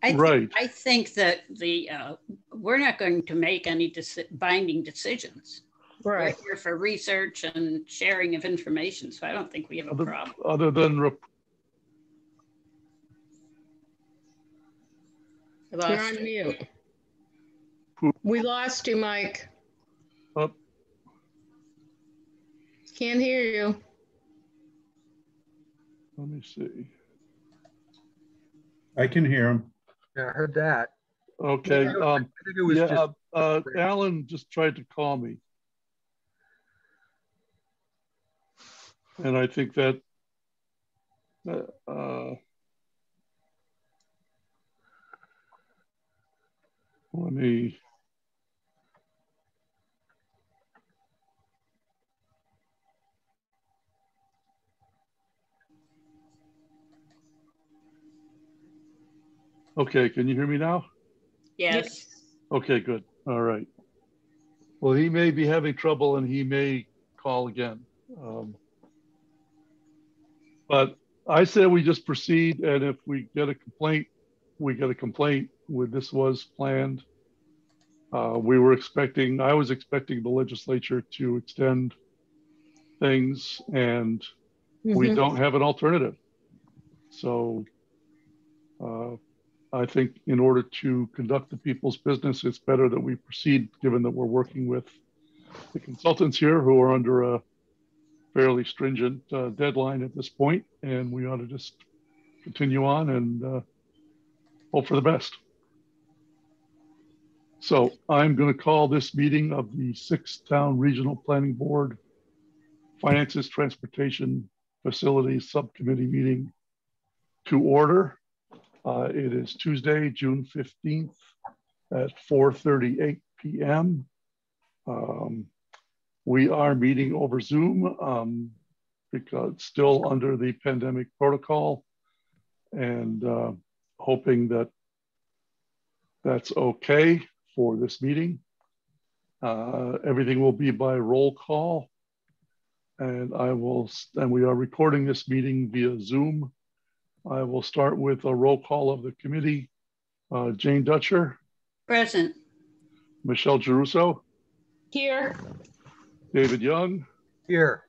I think that we're not going to make any binding decisions. Right. We're here for research and sharing of information, so I don't think we have a problem. Other than You're on mute. We lost you, Mike. Can't hear you. Let me see. I can hear him. Yeah, I heard that. Okay. I think it was just Alan just tried to call me. And I think that let me. Okay, can you hear me now? Yes. Okay, good. All right. Well, he may be having trouble and he may call again. But I say we just proceed, and if we get a complaint, we get a complaint. This was planned. I was expecting the legislature to extend things, and we don't have an alternative. So I think in order to conduct the people's business, it's better that we proceed, given that we're working with the consultants here who are under a fairly stringent deadline at this point, and we ought to just continue on and hope for the best. So I'm going to call this meeting of the 6th Town Regional Planning Board Finances, Transportation, Facilities Subcommittee meeting to order. It is Tuesday, June 15th at 4:38 p.m. We are meeting over Zoom because still under the pandemic protocol, and hoping that that's okay for this meeting. Everything will be by roll call, and we are recording this meeting via Zoom. I will start with a roll call of the committee. Jane Dutcher. Present. Michelle Girusso. Here. David Young. here.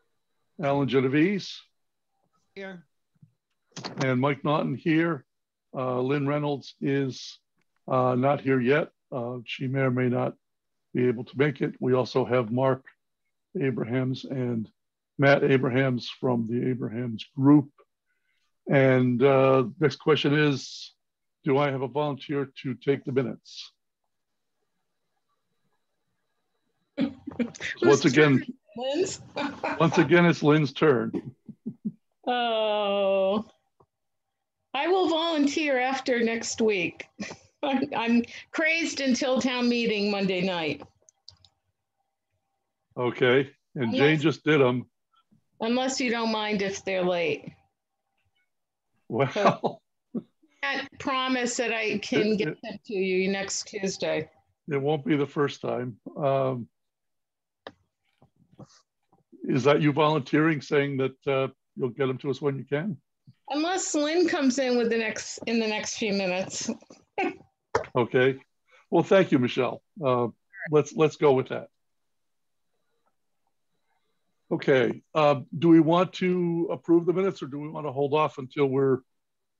Alan Genovese. Here. And Mike Naughton here. Lynn Reynolds is not here yet. She may or may not be able to make it. We also have Mark Abrahams and Matt Abrahams from the Abrahams Group. And next question is, do I have a volunteer to take the minutes? Once again, it's Lynn's turn. Oh, I will volunteer after next week. I'm crazed until town meeting Monday night. Okay, and Jane just did them. Unless you don't mind if they're late. Well, I can't promise that I can get them to you next Tuesday. It won't be the first time. Is that you volunteering, saying that you'll get them to us when you can? Unless Lynn comes in in the next few minutes. Okay. Well, thank you, Michelle. Let's go with that. Okay. Do we want to approve the minutes, or do we want to hold off until we're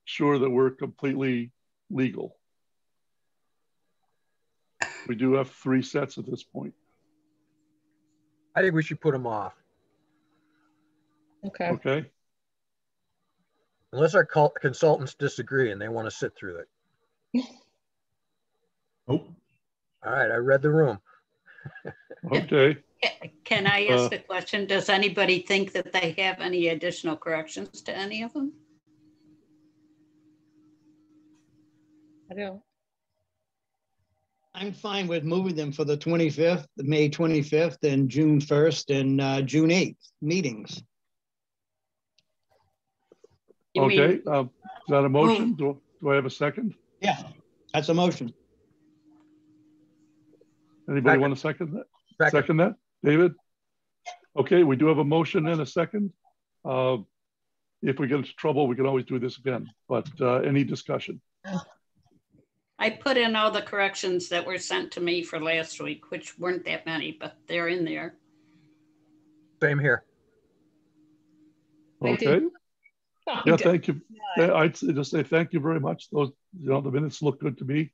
sure that we're completely legal? We do have 3 sets at this point. I think we should put them off. Okay. Okay. Unless our consultants disagree and they want to sit through it. Oh. All right, I read the room. Okay. Can I ask a question? Does anybody think that they have any additional corrections to any of them? I don't. I'm fine with moving them for the 25th, the May 25th, and June 1st, and June 8th meetings. Okay. Is that a motion? Do I have a second? Yeah, that's a motion. Anybody want to second that? Second that? David? Okay, we do have a motion and a second. If we get into trouble, we can always do this again, but any discussion? I put in all the corrections that were sent to me for last week, which weren't that many, but they're in there. Same here. I Okay. did. Oh, Yeah, did. thank you. I'd just say thank you very much. Those, the minutes look good to me,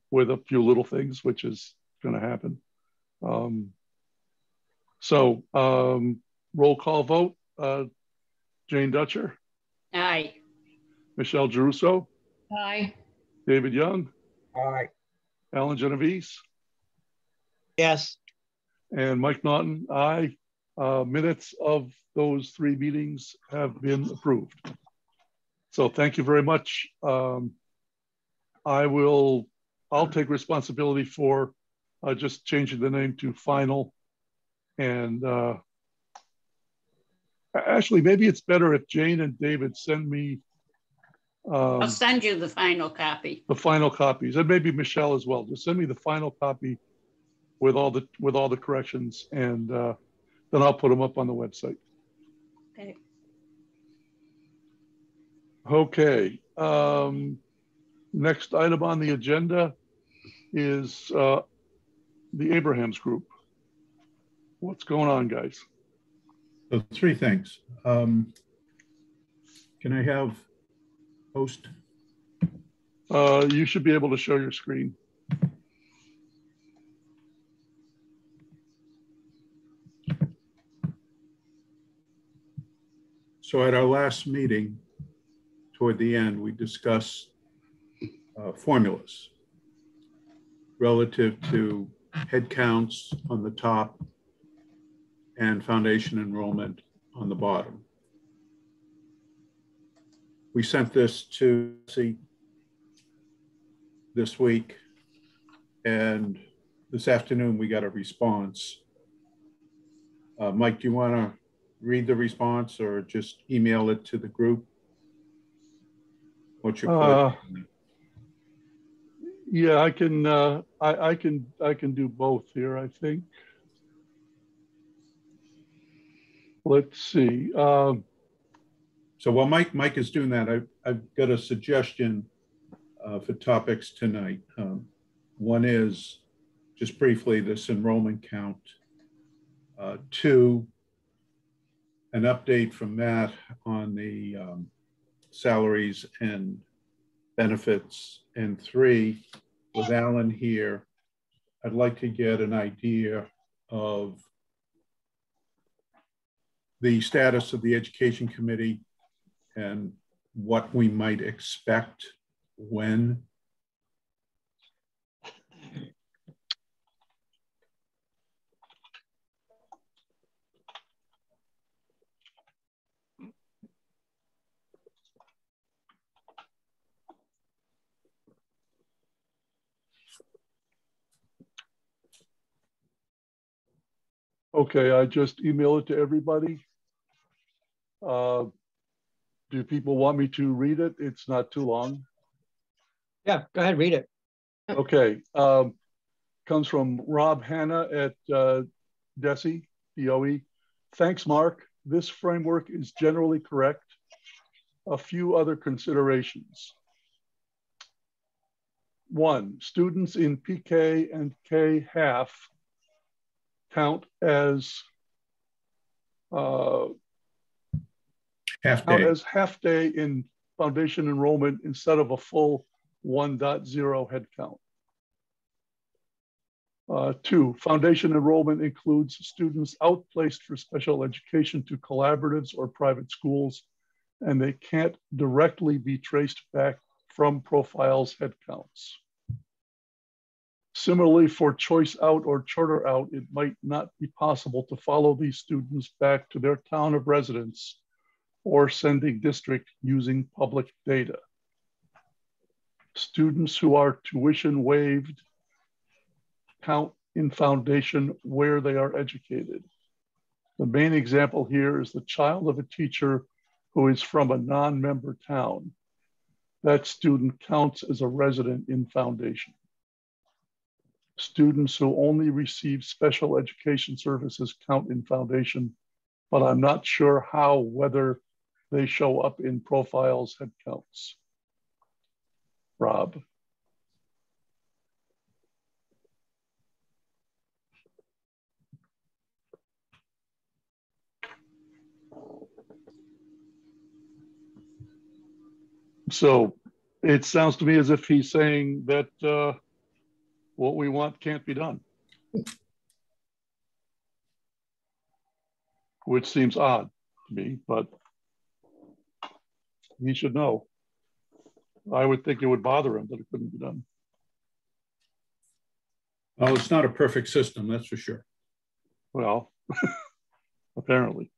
with a few little things, which is going to happen. Roll call vote. Jane Dutcher, Aye. Michelle Girusso, Aye. David Young, All right. Alan Genovese, Yes, and Mike Naughton. Aye. Minutes of those 3 meetings have been approved. So thank you very much. I'll take responsibility for just changing the name to final. And actually, maybe it's better if Jane and David send me I'll send you the final copy. the final copies, and maybe Michelle as well. Just send me the final copy with all the corrections, and then I'll put them up on the website. Okay. Okay. Next item on the agenda is the Abrahams Group. What's going on, guys? So 3 things. Can I have host? You should be able to show your screen. So at our last meeting, toward the end, we discussed formulas relative to head counts on the top and foundation enrollment on the bottom. We sent this to see this week, and this afternoon we got a response. Mike, do you want to read the response or just email it to the group? What's your pleasure? Yeah, I can. I can do both here, I think. Let's see. So while Mike is doing that, I've got a suggestion for topics tonight. One is just briefly this enrollment count. 2, an update from Matt on the salaries and benefits. And 3, with Alan here, I'd like to get an idea of the status of the Education Committee and what we might expect when. Okay, I just emailed it to everybody. Do people want me to read it? It's not too long. yeah, go ahead, read it. Okay, comes from Rob Hanna at DESE, DOE. Thanks, Mark. This framework is generally correct. A few other considerations. 1, students in PK and K half count as half day in foundation enrollment instead of a full 1.0 head count. 2, foundation enrollment includes students outplaced for special education to collaboratives or private schools, and they can't directly be traced back from profiles head counts. Similarly, for choice out or charter out, it might not be possible to follow these students back to their town of residence or sending district using public data. Students who are tuition waived count in foundation where they are educated. The main example here is the child of a teacher who is from a non-member town. That student counts as a resident in foundation. Students who only receive special education services count in foundation, but I'm not sure how, whether they show up in profiles head counts. Rob. So it sounds to me as if he's saying that what we want can't be done, which seems odd to me, but he should know. I would think it would bother him that it couldn't be done. Oh, it's not a perfect system, that's for sure. Well, apparently.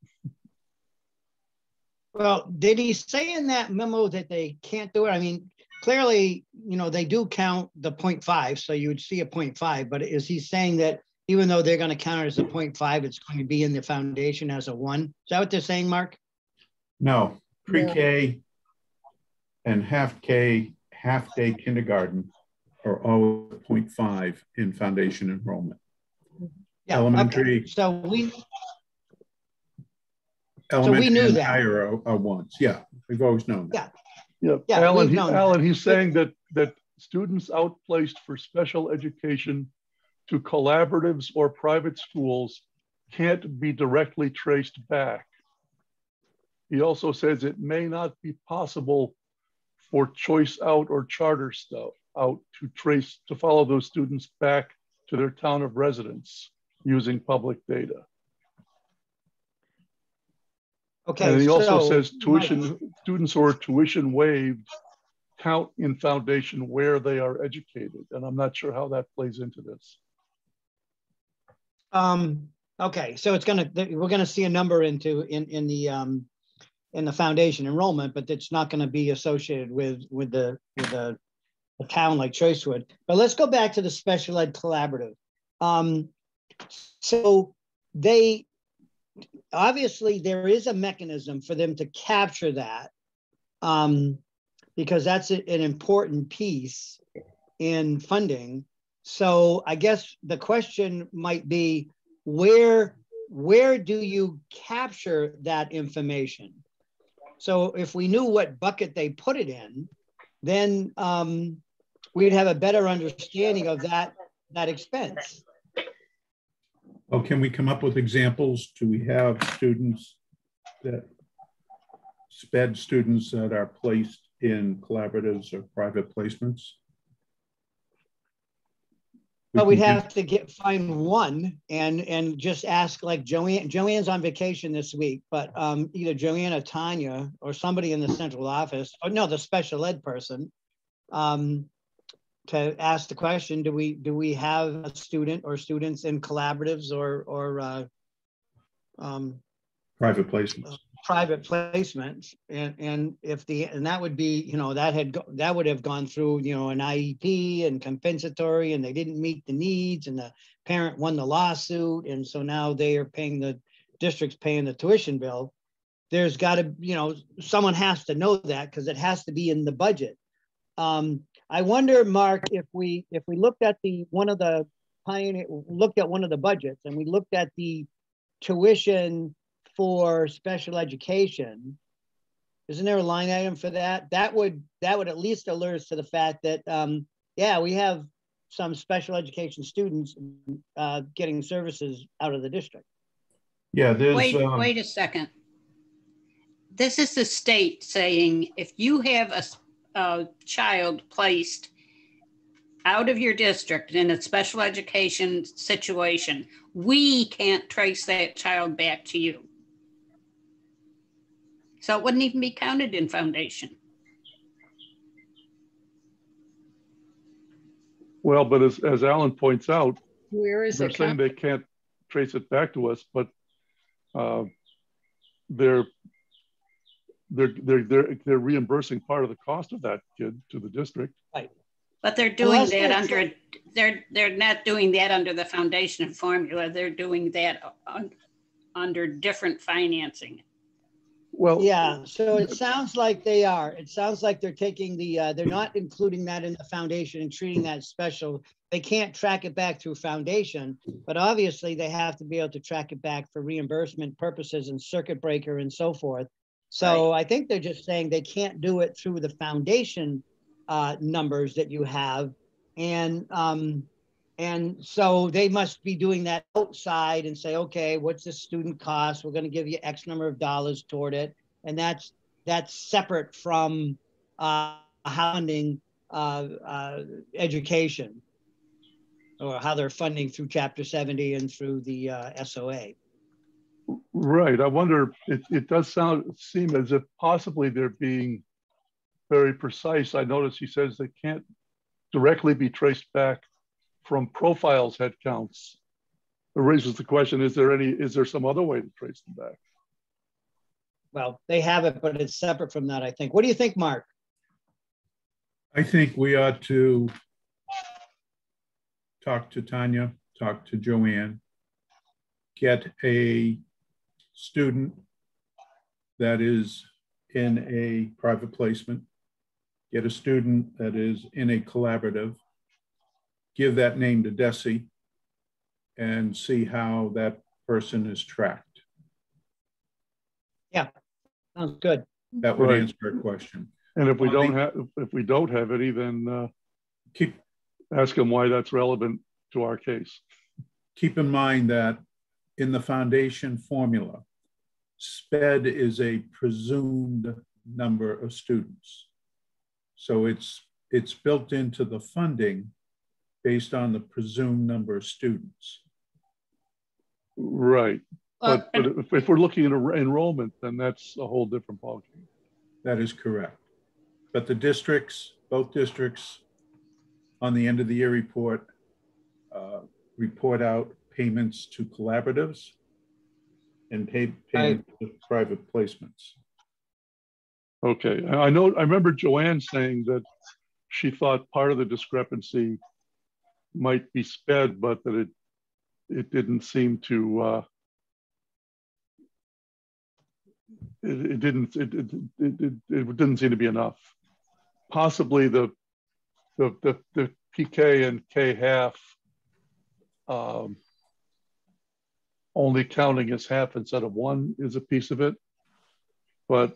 Well, did he say in that memo that they can't do it? I mean, clearly, they do count the 0.5, so you would see a 0.5, but is he saying that even though they're going to count it as a 0.5, it's going to be in the foundation as a 1? Is that what they're saying, Mark? No, pre-K and half-K, half-day kindergarten are all 0.5 in foundation enrollment. Yeah, Elementary. Okay. So we Elementary knew and that. higher are 1s. Yeah, we've always known that. Yeah, Alan, he's saying that students outplaced for special education to collaboratives or private schools can't be directly traced back. He also says it may not be possible for choice out or charter stuff out to follow those students back to their town of residence using public data. Okay. And he also says students who are tuition waived count in foundation where they are educated. And I'm not sure how that plays into this. Okay, so we're gonna see a number in the foundation enrollment, but it's not going to be associated with a town like Choicewood. But let's go back to the special ed collaborative. So they obviously there is a mechanism for them to capture that because that's an important piece in funding. So I guess the question might be, where do you capture that information? So if we knew what bucket they put it in, then we'd have a better understanding of that expense. Oh, can we come up with examples? Do we have SPED students that are placed in collaboratives or private placements? But we'd have to find one and just ask, like Joanne. Joanne's on vacation this week, but either Joanne or Tanya or somebody in the central office, or no, the special ed person, to ask the question: Do we have a student or students in collaboratives or private placements? Private placements, and that would be, that would have gone through, an IEP and compensatory, and they didn't meet the needs, and the parent won the lawsuit, and so now they are the district's paying the tuition bill. There's got to, someone has to know that because it has to be in the budget. I wonder, Mark, if we looked at one of the budgets and we looked at the tuition for special education, isn't there a line item for that? That would at least alert us to the fact that we have some special education students getting services out of the district. Yeah, there's wait a second. This is the state saying if you have a child placed out of your district in a special education situation, we can't trace that child back to you. So it wouldn't even be counted in foundation. Well, but as Alan points out, where is they're saying they can't trace it back to us, but they're reimbursing part of the cost of that kid to the district. Right. But they're doing that they're not doing that under the foundation formula. They're doing that under different financing. Well, yeah, so it sounds like they are. It sounds like they're taking they're not including that in the foundation and treating that special. They can't track it back through foundation, but obviously they have to be able to track it back for reimbursement purposes and circuit breaker and so forth. So right. I think they're just saying they can't do it through the foundation numbers that you have. And so they must be doing that outside and say, okay, what's the student cost? We're going to give you X number of dollars toward it. And that's separate from funding education, or how they're funding through Chapter 70 and through the SOA. Right. I wonder, it does seem as if possibly they're being very precise. I notice he says they can't directly be traced back from profiles head counts. It raises the question, is there some other way to trace them back? Well, they have it, but it's separate from that, I think. What do you think, Mark? I think we ought to talk to Tanya, talk to Joanne, get a student that is in a private placement, get a student that is in a collaborative, give that name to Desi, and see how that person is tracked. Yeah, sounds good. That would answer our question. And if we don't have any, then ask them why that's relevant to our case. Keep in mind that in the foundation formula, SPED is a presumed number of students. So it's built into the funding based on the presumed number of students. Right. But if we're looking at enrollment, then that's a whole different ballgame. That is correct. But the districts, both districts, on the end of the year report, report out payments to collaboratives and payments to private placements. Okay, I remember Joanne saying that she thought part of the discrepancy might be SPED, but that it didn't seem to it didn't seem to be enough. Possibly the PK and K half only counting as half instead of one is a piece of it, but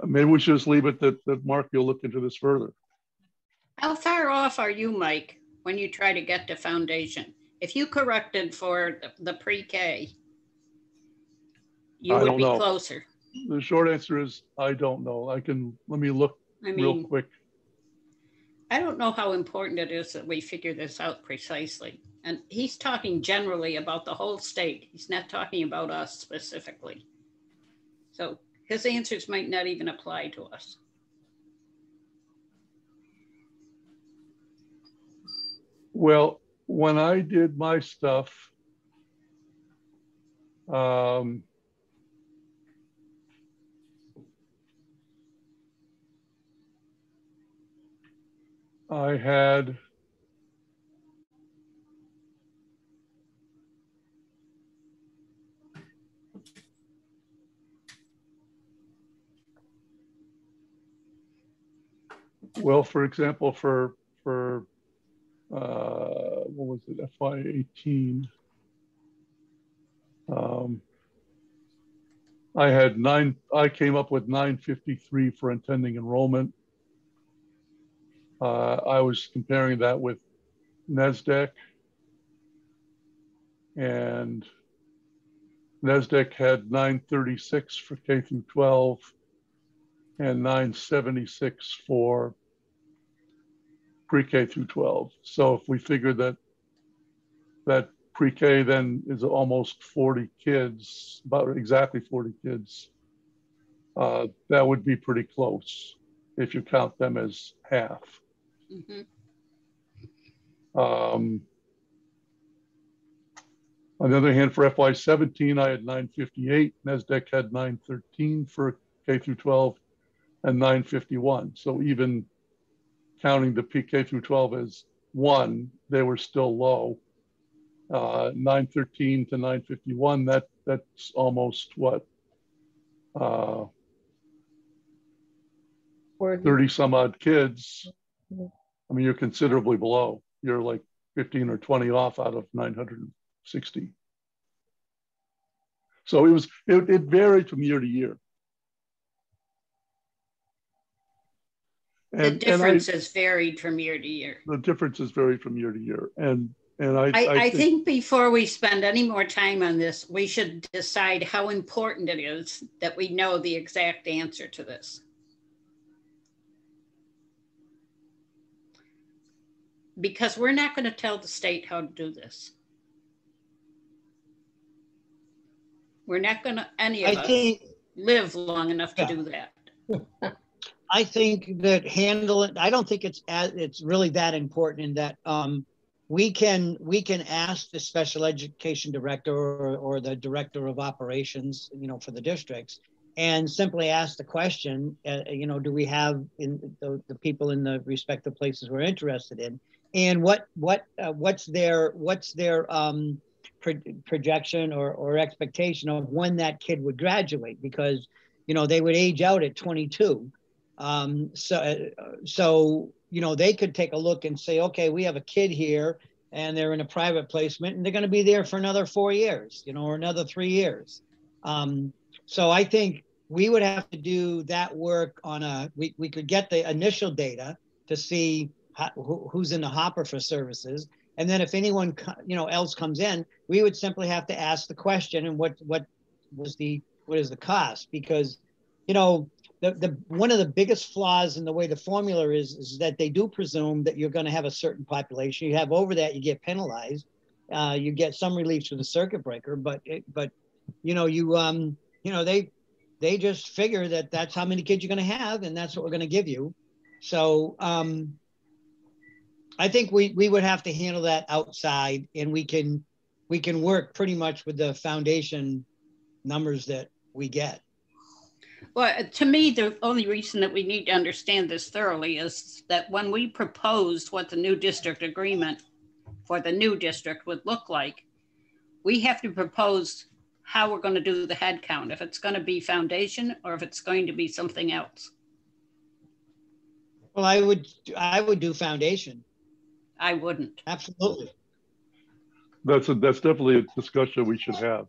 maybe we should just leave it that Mark, you'll look into this further. How far off are you, Mike, when you try to get to foundation? If you corrected for the pre-K, you would be closer. The short answer is I don't know. let me look real quick. I don't know how important it is that we figure this out precisely. And he's talking generally about the whole state. He's not talking about us specifically. So his answers might not even apply to us. Well, when I did my stuff, I had well, for example, for what was it, FY18, I came up with 953 for intending enrollment. I was comparing that with NESDEC, and NESDEC had 936 for K through 12 and 976 for pre-K through 12. So if we figure that pre-K then is almost 40 kids, about exactly 40 kids, that would be pretty close if you count them as half. Mm-hmm. On the other hand, for FY17, I had 958, NESDEC had 913 for K through 12 and 951. So even counting the PK through 12 as one, they were still low. 913 to 951, that's almost what? 30 some odd kids. I mean, you're considerably below. You're like 15 or 20 off out of 960. So it varied from year to year. The differences varied from year to year. The differences varied from year to year. And I think before we spend any more time on this, we should decide how important it is that we know the exact answer to this. because we're not going to tell the state how to do this. We're not going to, any of us, live long enough to do that. I think that I don't think it's really that important in that we can ask the special education director or the director of operations, for the districts, and simply ask the question, do we have the people in the respective places we're interested in, and what's their projection or expectation of when that kid would graduate, because they would age out at 22. So they could take a look and say, okay, we have a kid here and they're in a private placement and they're going to be there for another 4 years, or another 3 years. So I think we would have to do that work we could get the initial data to see who's in the hopper for services. And then if anyone, else comes in, we would simply have to ask the question, and what is the cost? Because, one of the biggest flaws in the way the formula is that they do presume that you're going to have a certain population. You have over that, you get penalized. You get some relief through the circuit breaker, but they just figure that that's how many kids you're going to have, and that's what we're going to give you. So I think we would have to handle that outside, and we can work pretty much with the foundation numbers that we get. Well, to me, the only reason that we need to understand this thoroughly is that when we proposed what the new district agreement for the new district would look like, we have to propose how we're going to do the head count, if it's going to be foundation or if it's going to be something else. Well, I would do foundation. I wouldn't. Absolutely. That's definitely a discussion we should have.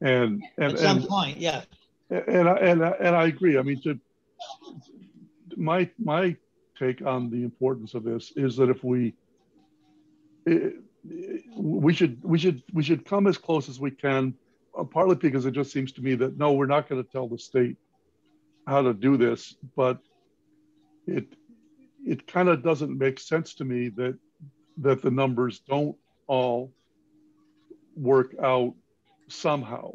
And at some point, yeah. And I agree. I mean, my take on the importance of this is that if we should come as close as we can, partly because it just seems to me that no, we're not going to tell the state how to do this, but it kind of doesn't make sense to me that the numbers don't all work out somehow.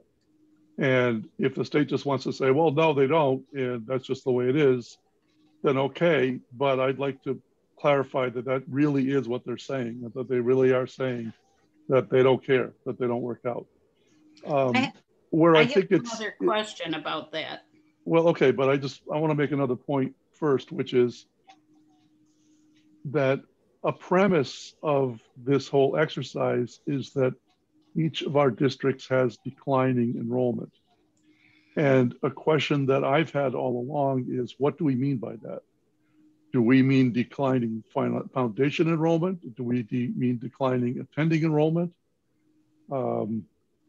And if the state just wants to say, well, no, they don't, and that's just the way it is, then okay. But I'd like to clarify that really is what they're saying, that they really are saying that they don't care, that they don't work out. I think it's another question about that. Well, okay, but I want to make another point first, which is that a premise of this whole exercise is that each of our districts has declining enrollment. And a question that I've had all along is, what do we mean by that? Do we mean declining foundation enrollment? Do we mean declining attending enrollment?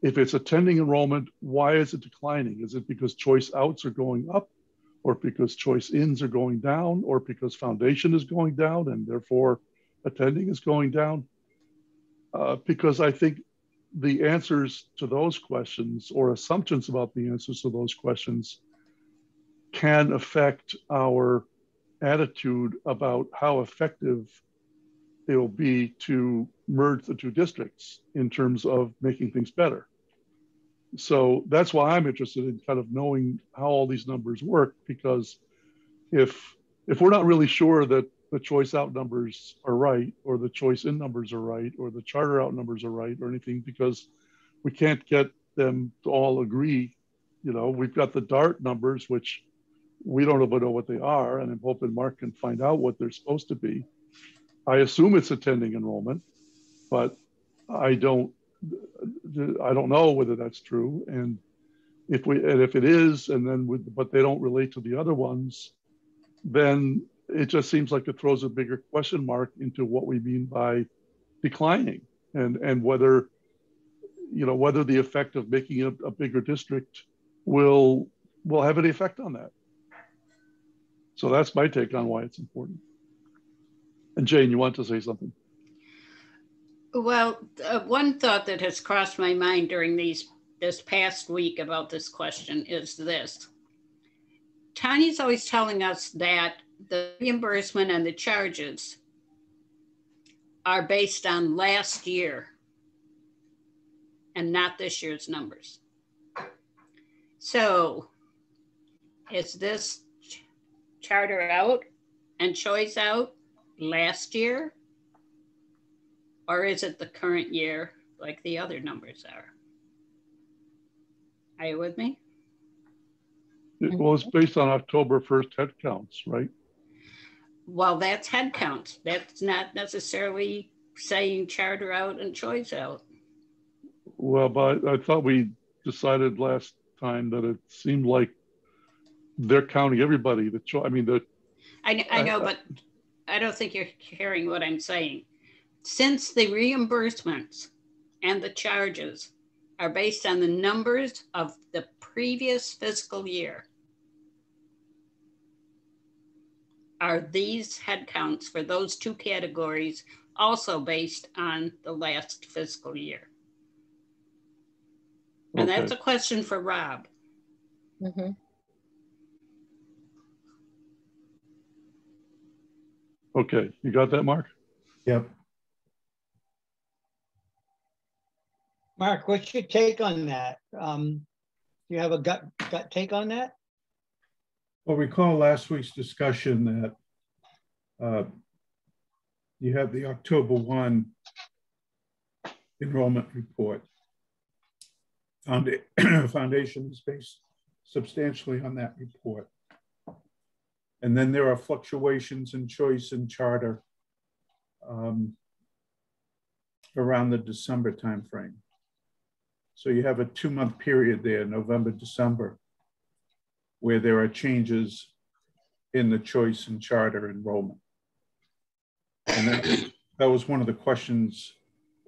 If it's attending enrollment, why is it declining? Is it because choice outs are going up, or because choice ins are going down, or because foundation is going down and therefore attending is going down? Because I think the answers to those questions, or assumptions about the answers to those questions, can affect our attitude about how effective it will be to merge the two districts in terms of making things better. So that's why I'm interested in kind of knowing how all these numbers work, because if we're not really sure that the choice out numbers are right, or the choice in numbers are right, or the charter out numbers are right, or anything, because we can't get them to all agree. We've got the DART numbers, which we don't even know what they are, and I'm hoping Mark can find out what they're supposed to be. I assume it's attending enrollment, but I don't know whether that's true. And if it is, but they don't relate to the other ones, then it just seems like it throws a bigger question mark into what we mean by declining, and whether the effect of making it a bigger district will have any effect on that. So that's my take on why it's important. And Jane, you want to say something? Well, one thought that has crossed my mind during this past week about this question is this. Tanya's always telling us that the reimbursement and the charges are based on last year and not this year's numbers. So is this charter out and choice out last year? Or is it the current year like the other numbers are? Are you with me? Well, it's based on October 1st head counts, right? Well, that's head counts. That's not necessarily saying charter out and choice out. Well, but I thought we decided last time that it seemed like they're counting everybody. I know, but I don't think you're hearing what I'm saying. Since the reimbursements and the charges are based on the numbers of the previous fiscal year, are these head counts for those two categories also based on the last fiscal year? And Okay. that's a question for Rob. Mm-hmm. Okay, you got that, Mark? Yep. Mark, what's your take on that? You have a gut take on that? Well, recall last week's discussion that you have the October 1 enrollment report. Foundation is based substantially on that report. And then there are fluctuations in choice and charter around the December timeframe. So you have a 2-month period there, November, December, where there are changes in the choice and charter enrollment. And that was one of the questions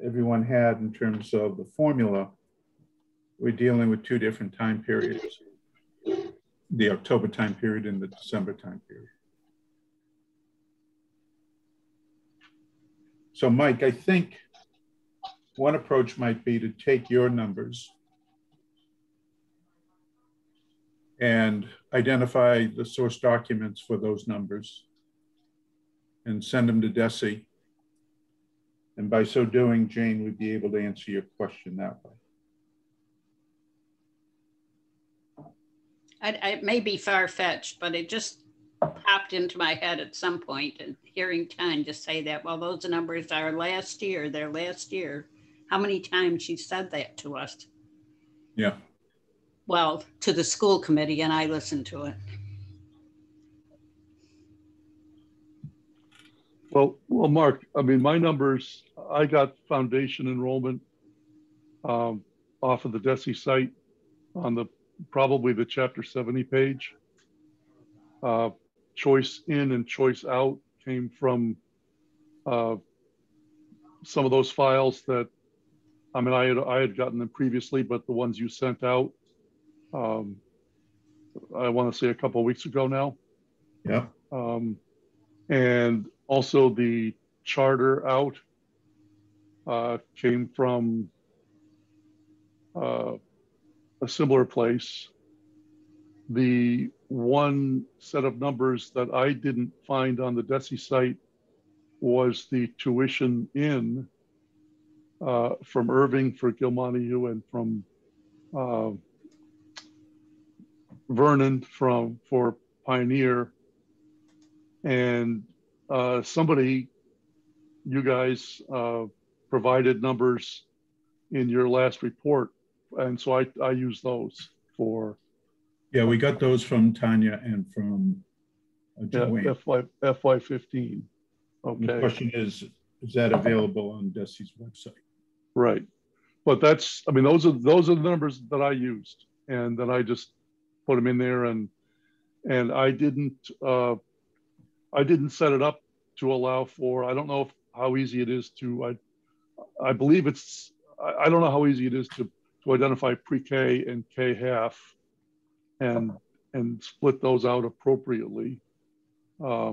everyone had in terms of the formula. We're dealing with 2 different time periods, the October time period and the December time period. So Mike, I think one approach might be to take your numbers and identify the source documents for those numbers and send them to DESE. And by so doing, Jane would be able to answer your question that way. It may be far-fetched, but it just popped into my head at some point, and hearing Tanya just say that, well, those numbers are last year, they're last year. How many times she said that to us? Yeah. Well, to the school committee, and I listened to it. Well, Mark, I mean, my numbers, I got foundation enrollment off of the DESE site on probably the chapter 70 page. Choice in and choice out came from some of those files that, I mean, I had gotten them previously, but the ones you sent out, I want to say a couple of weeks ago now. Yeah. And also the charter out came from a similar place. The one set of numbers that I didn't find on the DESE site was the tuition in from Irving for Gilmonte and from Vernon for Pioneer. And somebody, you guys provided numbers in your last report. And so I use those for. Yeah, we got those from Tanya and from Joanne. FY15. Okay. The question is that available on DESE's website? Right. But that's, I mean, those are the numbers that I used, and then I just put them in there, and I didn't set it up to allow for, I don't know how easy it is to, I believe it's, I don't know how easy it is to identify pre-K and K half and split those out appropriately. I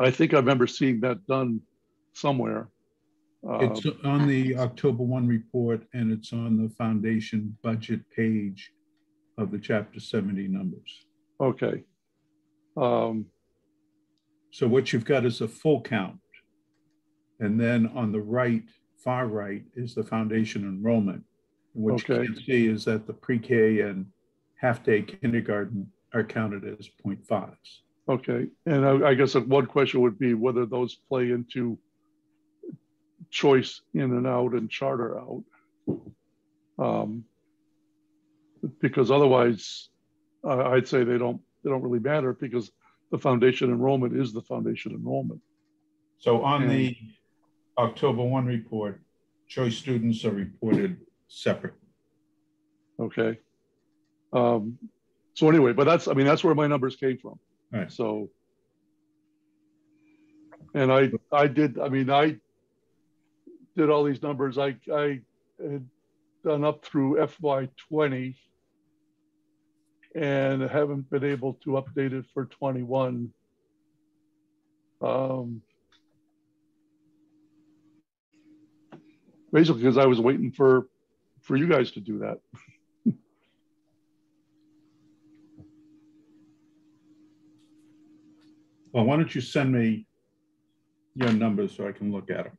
think I remember seeing that done somewhere. It's on the October 1 report, and it's on the foundation budget page of the chapter 70 numbers. Okay. So what you've got is a full count. And then on the right, far right, is the foundation enrollment. What you can see is that the pre-K and half-day kindergarten are counted as 0.5s. Okay, and I guess one question would be whether those play into choice in and out and charter out. Because otherwise, I'd say they don't really matter, because the foundation enrollment is the foundation enrollment. So on the October 1 report, choice students are reported separate. Okay. So anyway, but that's where my numbers came from. Right. So, and I did all these numbers. I had done up through FY20 and haven't been able to update it for 21. Basically because I was waiting for you guys to do that. Well, why don't you send me your numbers so I can look at them?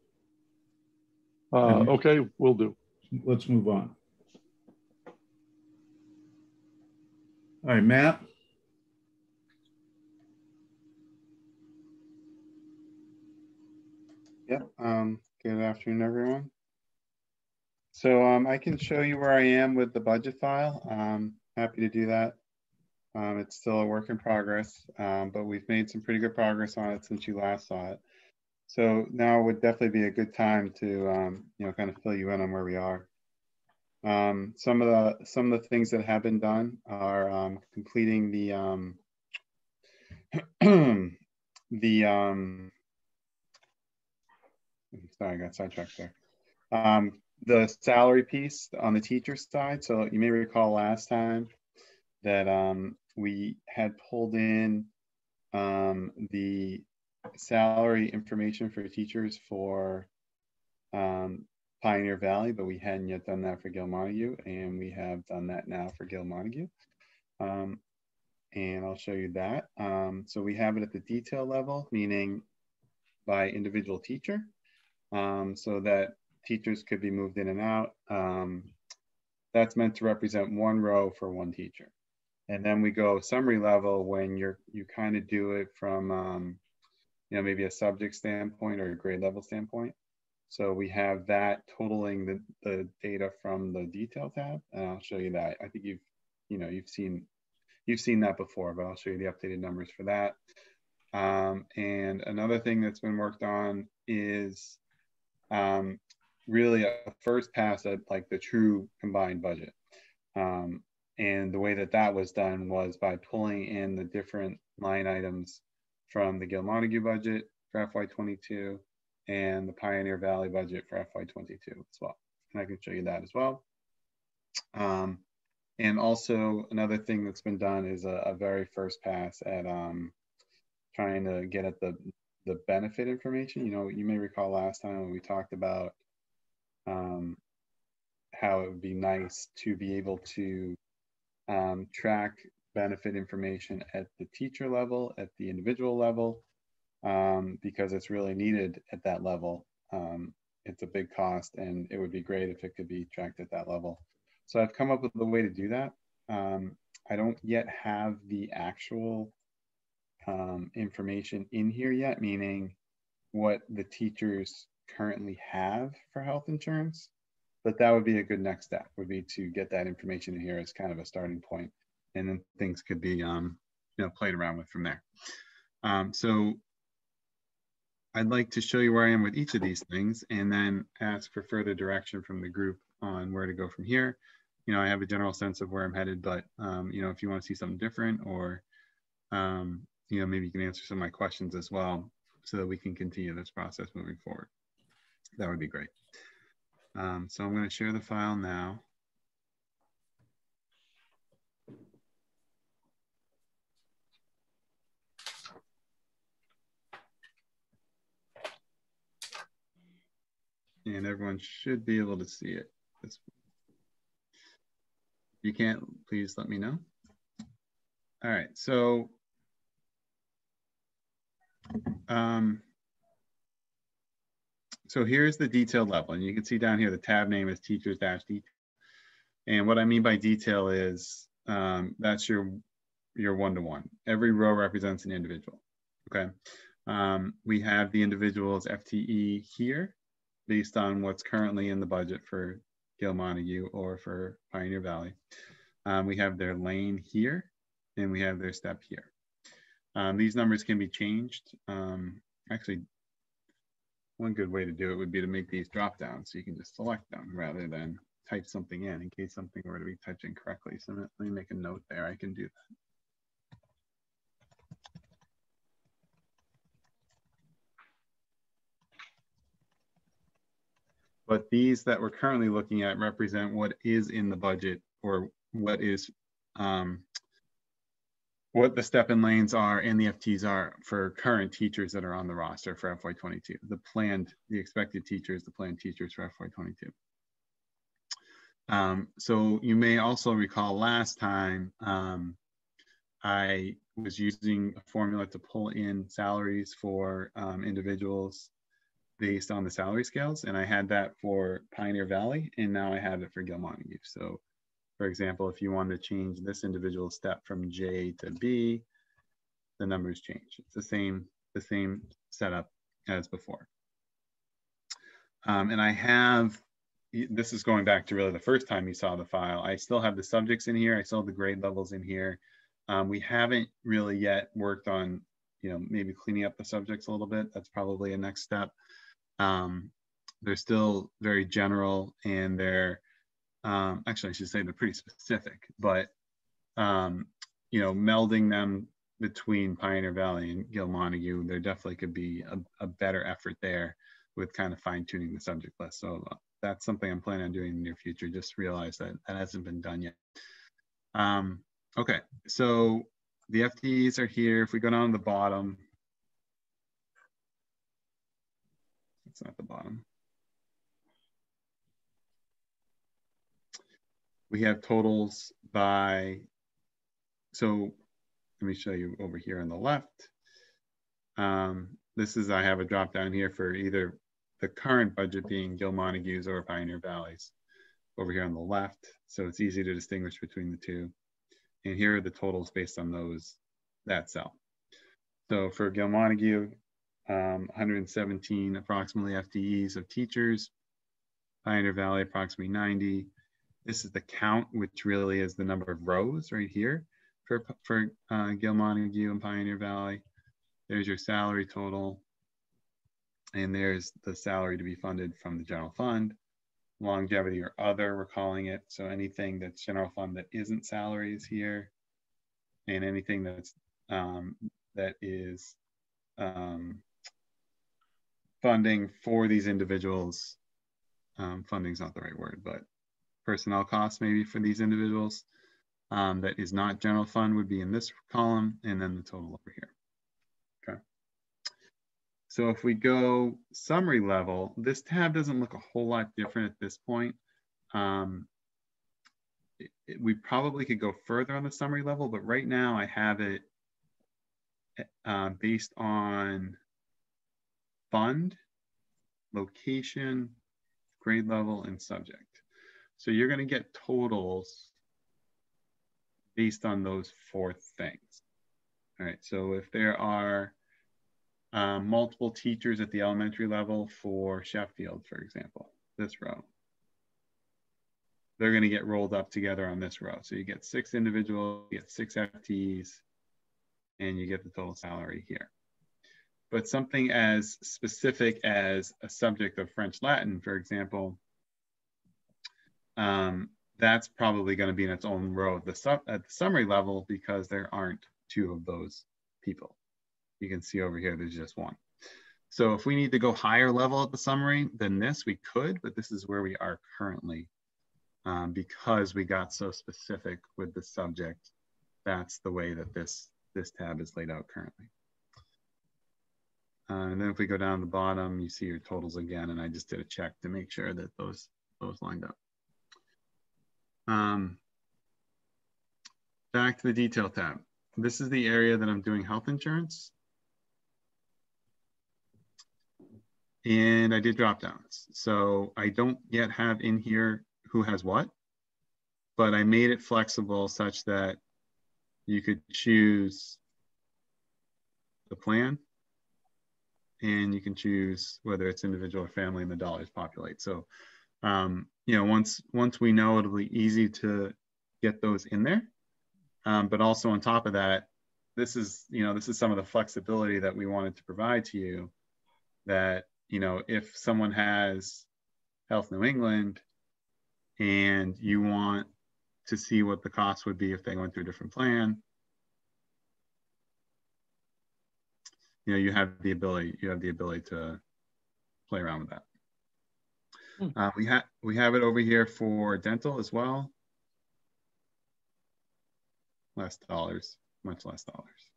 Okay, will do. Let's move on. All right, Matt. Yep. Good afternoon, everyone. So I can show you where I am with the budget file. Happy to do that. It's still a work in progress, but we've made some pretty good progress on it since you last saw it. So now would definitely be a good time to kind of fill you in on where we are. Some of the things that have been done are completing the sorry, I got sidetracked there. The salary piece on the teacher side. So you may recall last time that we had pulled in the salary information for teachers for Pioneer Valley, but we hadn't yet done that for Gil Montague, and we have done that now for Gil Montague. And I'll show you that. So we have it at the detail level, meaning by individual teacher, so that teachers could be moved in and out. That's meant to represent one row for one teacher. And then we go summary level when you kind of do it from maybe a subject standpoint or a grade level standpoint. So we have that totaling the data from the detail tab, and I'll show you that. I think you've seen that before, but I'll show you the updated numbers for that. And another thing that's been worked on is really a first pass at like the true combined budget. And the way that was done was by pulling in the different line items from the Gil Montague budget for FY22 and the Pioneer Valley budget for FY22 as well. And I can show you that as well. And also another thing that's been done is a very first pass at trying to get at the benefit information. You may recall last time when we talked about how it would be nice to be able to track benefit information at the teacher level, at the individual level, because it's really needed at that level. It's a big cost, and it would be great if it could be tracked at that level. So I've come up with a way to do that. I don't yet have the actual information in here yet, meaning what the teachers currently have for health insurance, but that would be a good next step, would be to get that information in here as kind of a starting point, and then things could be played around with from there. So I'd like to show you where I am with each of these things, and then ask for further direction from the group on where to go from here. I have a general sense of where I'm headed, but if you want to see something different, or maybe you can answer some of my questions as well, so that we can continue this process moving forward. That would be great. So I'm going to share the file now. And everyone should be able to see it. If you can't, please let me know. All right, so So here's the detailed level, and you can see down here the tab name is teachers-detail. And what I mean by detail is that's your one-to-one. Every row represents an individual. Okay. We have the individual's FTE here based on what's currently in the budget for Gil Montague or for Pioneer Valley. We have their lane here, and we have their step here. These numbers can be changed. Actually, one good way to do it would be to make these drop down so you can just select them rather than type something in case something were to be typed incorrectly. So let me make a note there. I can do that. But these that we're currently looking at represent what is in the budget, or what is what the step-in lanes are and the FTs are for current teachers that are on the roster for FY22. The expected teachers, the planned teachers for FY22. So you may also recall last time I was using a formula to pull in salaries for individuals based on the salary scales, and I had that for Pioneer Valley, and now I have it for Gil Montague. So for example, if you wanted to change this individual step from J to B, the numbers change. It's the same setup as before. And I have, this is going back to really the first time you saw the file. I still have the subjects in here. I still have the grade levels in here. We haven't really yet worked on, maybe cleaning up the subjects a little bit. That's probably a next step. They're still very general, and they're, actually I should say they're pretty specific, but, melding them between Pioneer Valley and Gil Montague, there definitely could be a better effort there with kind of fine tuning the subject list. So that's something I'm planning on doing in the near future. Just realize that that hasn't been done yet. Okay, so the FTEs are here. If we go down to the bottom, it's not the bottom. We have totals by, so let me show you over here on the left. This is, I have a drop down here for either the current budget being Gil Montague's or Pioneer Valley's over here on the left. So it's easy to distinguish between the two. And here are the totals based on that cell. So for Gil Montague, 117 approximately FTEs of teachers, Pioneer Valley approximately 90. This is the count, which really is the number of rows right here for Gil Montague and Pioneer Valley. There's your salary total, and there's the salary to be funded from the general fund. Longevity or other, we're calling it. So anything that's general fund that isn't salaries here, and anything that's that is funding for these individuals. Funding's not the right word, but personnel costs maybe for these individuals that is not general fund would be in this column, and then the total over here. Okay. So if we go summary level, this tab doesn't look a whole lot different at this point. We probably could go further on the summary level, but right now I have it based on fund, location, grade level, and subject. So you're going to get totals based on those 4 things. All right, so if there are multiple teachers at the elementary level for Sheffield, for example, this row, they're going to get rolled up together on this row. So you get 6 individuals, you get 6 FTEs, and you get the total salary here. But something as specific as a subject of French Latin, for example, that's probably going to be in its own row at the summary level, because there aren't 2 of those people. You can see over here, there's just 1. So if we need to go higher level at the summary than this, we could, but this is where we are currently because we got so specific with the subject. That's the way that this tab is laid out currently. And then if we go down the bottom, you see your totals again, and I just did a check to make sure that those lined up. Back to the detail tab. This is the area that I'm doing health insurance. And I did drop downs. So I don't yet have in here who has what, but I made it flexible such that you could choose the plan and you can choose whether it's individual or family and the dollars populate. So, you know, once we know, it'll be easy to get those in there. But also on top of that, this is some of the flexibility that we wanted to provide to you, that, you know, if someone has Health New England and you want to see what the cost would be if they went through a different plan, you know, you have the ability to play around with that. We have it over here for dental as well. Less dollars, much less dollars.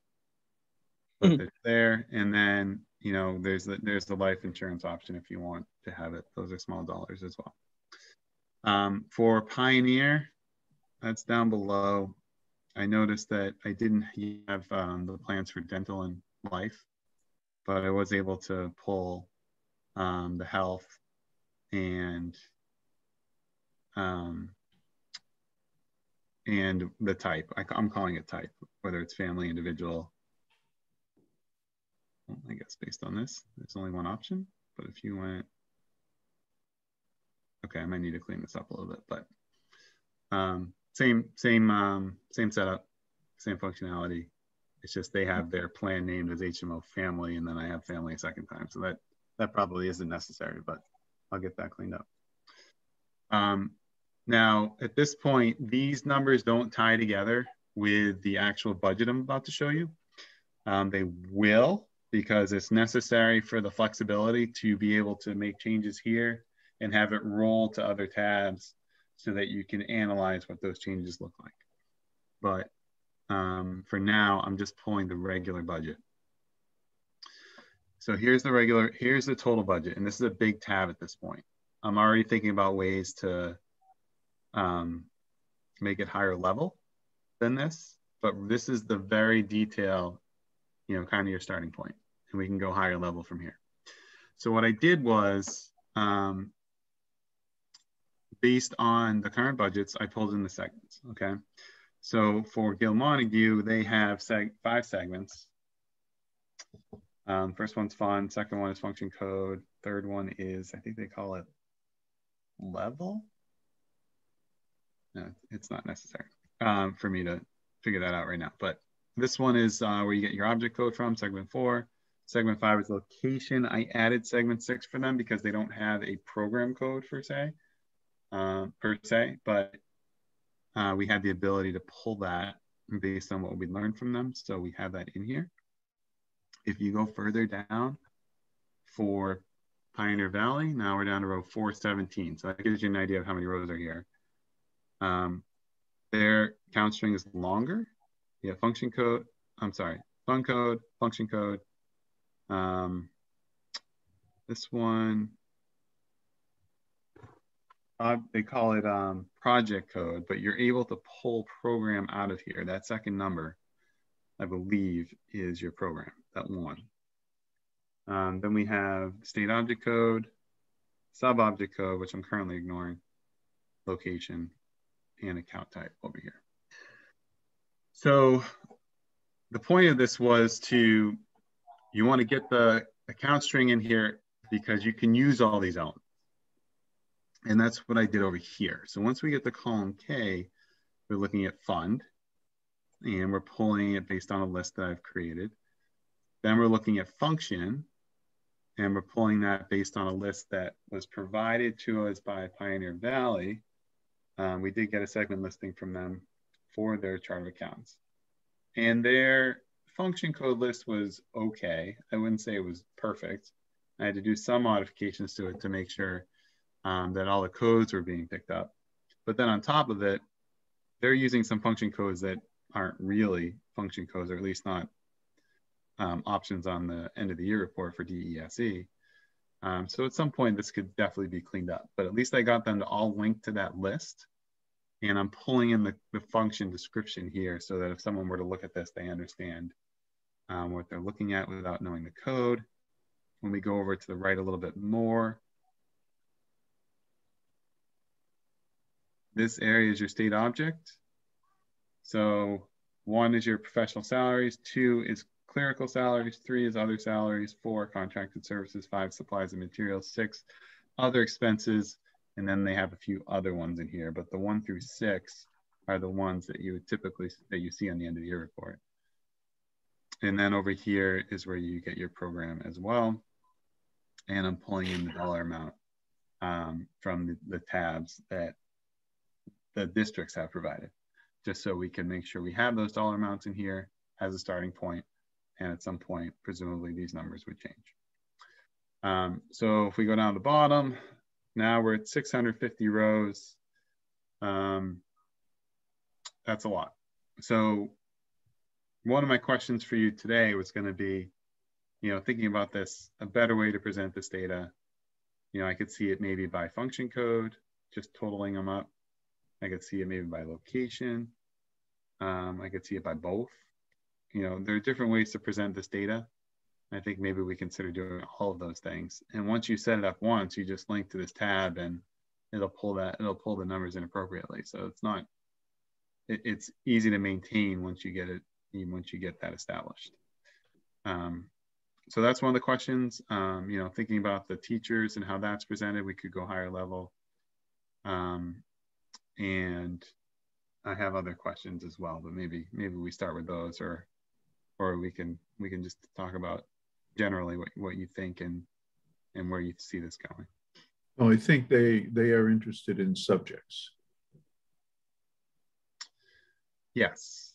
But it's there, and then, you know, there's the life insurance option if you want to have it. Those are small dollars as well. For Pioneer, that's down below. I noticed that I didn't have the plans for dental and life, but I was able to pull the health and the type. I'm calling it type, whether it's family, individual. Well, I guess based on this, there's only one option, but if you went, okay, I might need to clean this up a little bit, but same setup, same functionality. It's just they have their plan named as HMO family, and then I have family a second time. So that probably isn't necessary, but I'll get that cleaned up. Now, at this point, these numbers don't tie together with the actual budget I'm about to show you. They will, because it's necessary for the flexibility to be able to make changes here and have it roll to other tabs so that you can analyze what those changes look like. But for now, I'm just pulling the regular budget. So here's the total budget, and this is a big tab at this point. I'm already thinking about ways to make it higher level than this, but this is the very detailed, you know, kind of your starting point, and we can go higher level from here. So what I did was, based on the current budgets, I pulled in the segments, okay? So for Gil Montague, they have 5 segments. First one's fund, second one is function code, third one is, I think they call it level. No, it's not necessary for me to figure that out right now, but this one is where you get your object code from, segment 4. Segment 5 is location. I added segment 6 for them because they don't have a program code per se, but we had the ability to pull that based on what we learned from them. So we have that in here. If you go further down for Pioneer Valley, now we're down to row 417. So that gives you an idea of how many rows are here. Their count string is longer. Yeah, function code, I'm sorry, fund code, function code. This one, they call it project code, but you're able to pull program out of here. That second number, I believe, is your program, that one. Then we have state object code, sub object code, which I'm currently ignoring, location, and account type over here. So the point of this was you want to get the account string in here because you can use all these elements. And that's what I did over here. So once we get to column K, we're looking at fund, and we're pulling it based on a list that I've created. Then we're looking at function, and we're pulling that based on a list that was provided to us by Pioneer Valley. We did get a segment listing from them for their chart of accounts. And their function code list was okay. I wouldn't say it was perfect. I had to do some modifications to it to make sure that all the codes were being picked up. But then on top of it, they're using some function codes that aren't really function codes, or at least not options on the end of the year report for DESE. So at some point, this could definitely be cleaned up, but at least I got them to all link to that list. And I'm pulling in the function description here so that if someone were to look at this, they understand what they're looking at without knowing the code. when we go over to the right a little bit more, this area is your state object. So 1 is your professional salaries, 2 is clerical salaries, 3 is other salaries, 4 contracted services, 5 supplies and materials, 6 other expenses, and then they have a few other ones in here, but the 1 through 6 are the ones that you would typically, that you see on the end of the year report. And then over here is where you get your program as well. And I'm pulling in the dollar amount from the tabs that the districts have provided, just so we can make sure we have those dollar amounts in here as a starting point. And at some point, presumably these numbers would change. So if we go down to the bottom, now we're at 650 rows. That's a lot. So one of my questions for you today was going to be, thinking about this, a better way to present this data. I could see it maybe by function code, just totaling them up. I could see it maybe by location. I could see it by both. There are different ways to present this data. I think maybe we consider doing all of those things. And once you set it up once, you just link to this tab and it'll pull the numbers in appropriately. So it's easy to maintain once you get it, once you get that established. So that's one of the questions, thinking about the teachers and how that's presented, we could go higher level. And I have other questions as well, but maybe we start with those, or we can just talk about generally what you think and where you see this going. Oh, I think they are interested in subjects. Yes,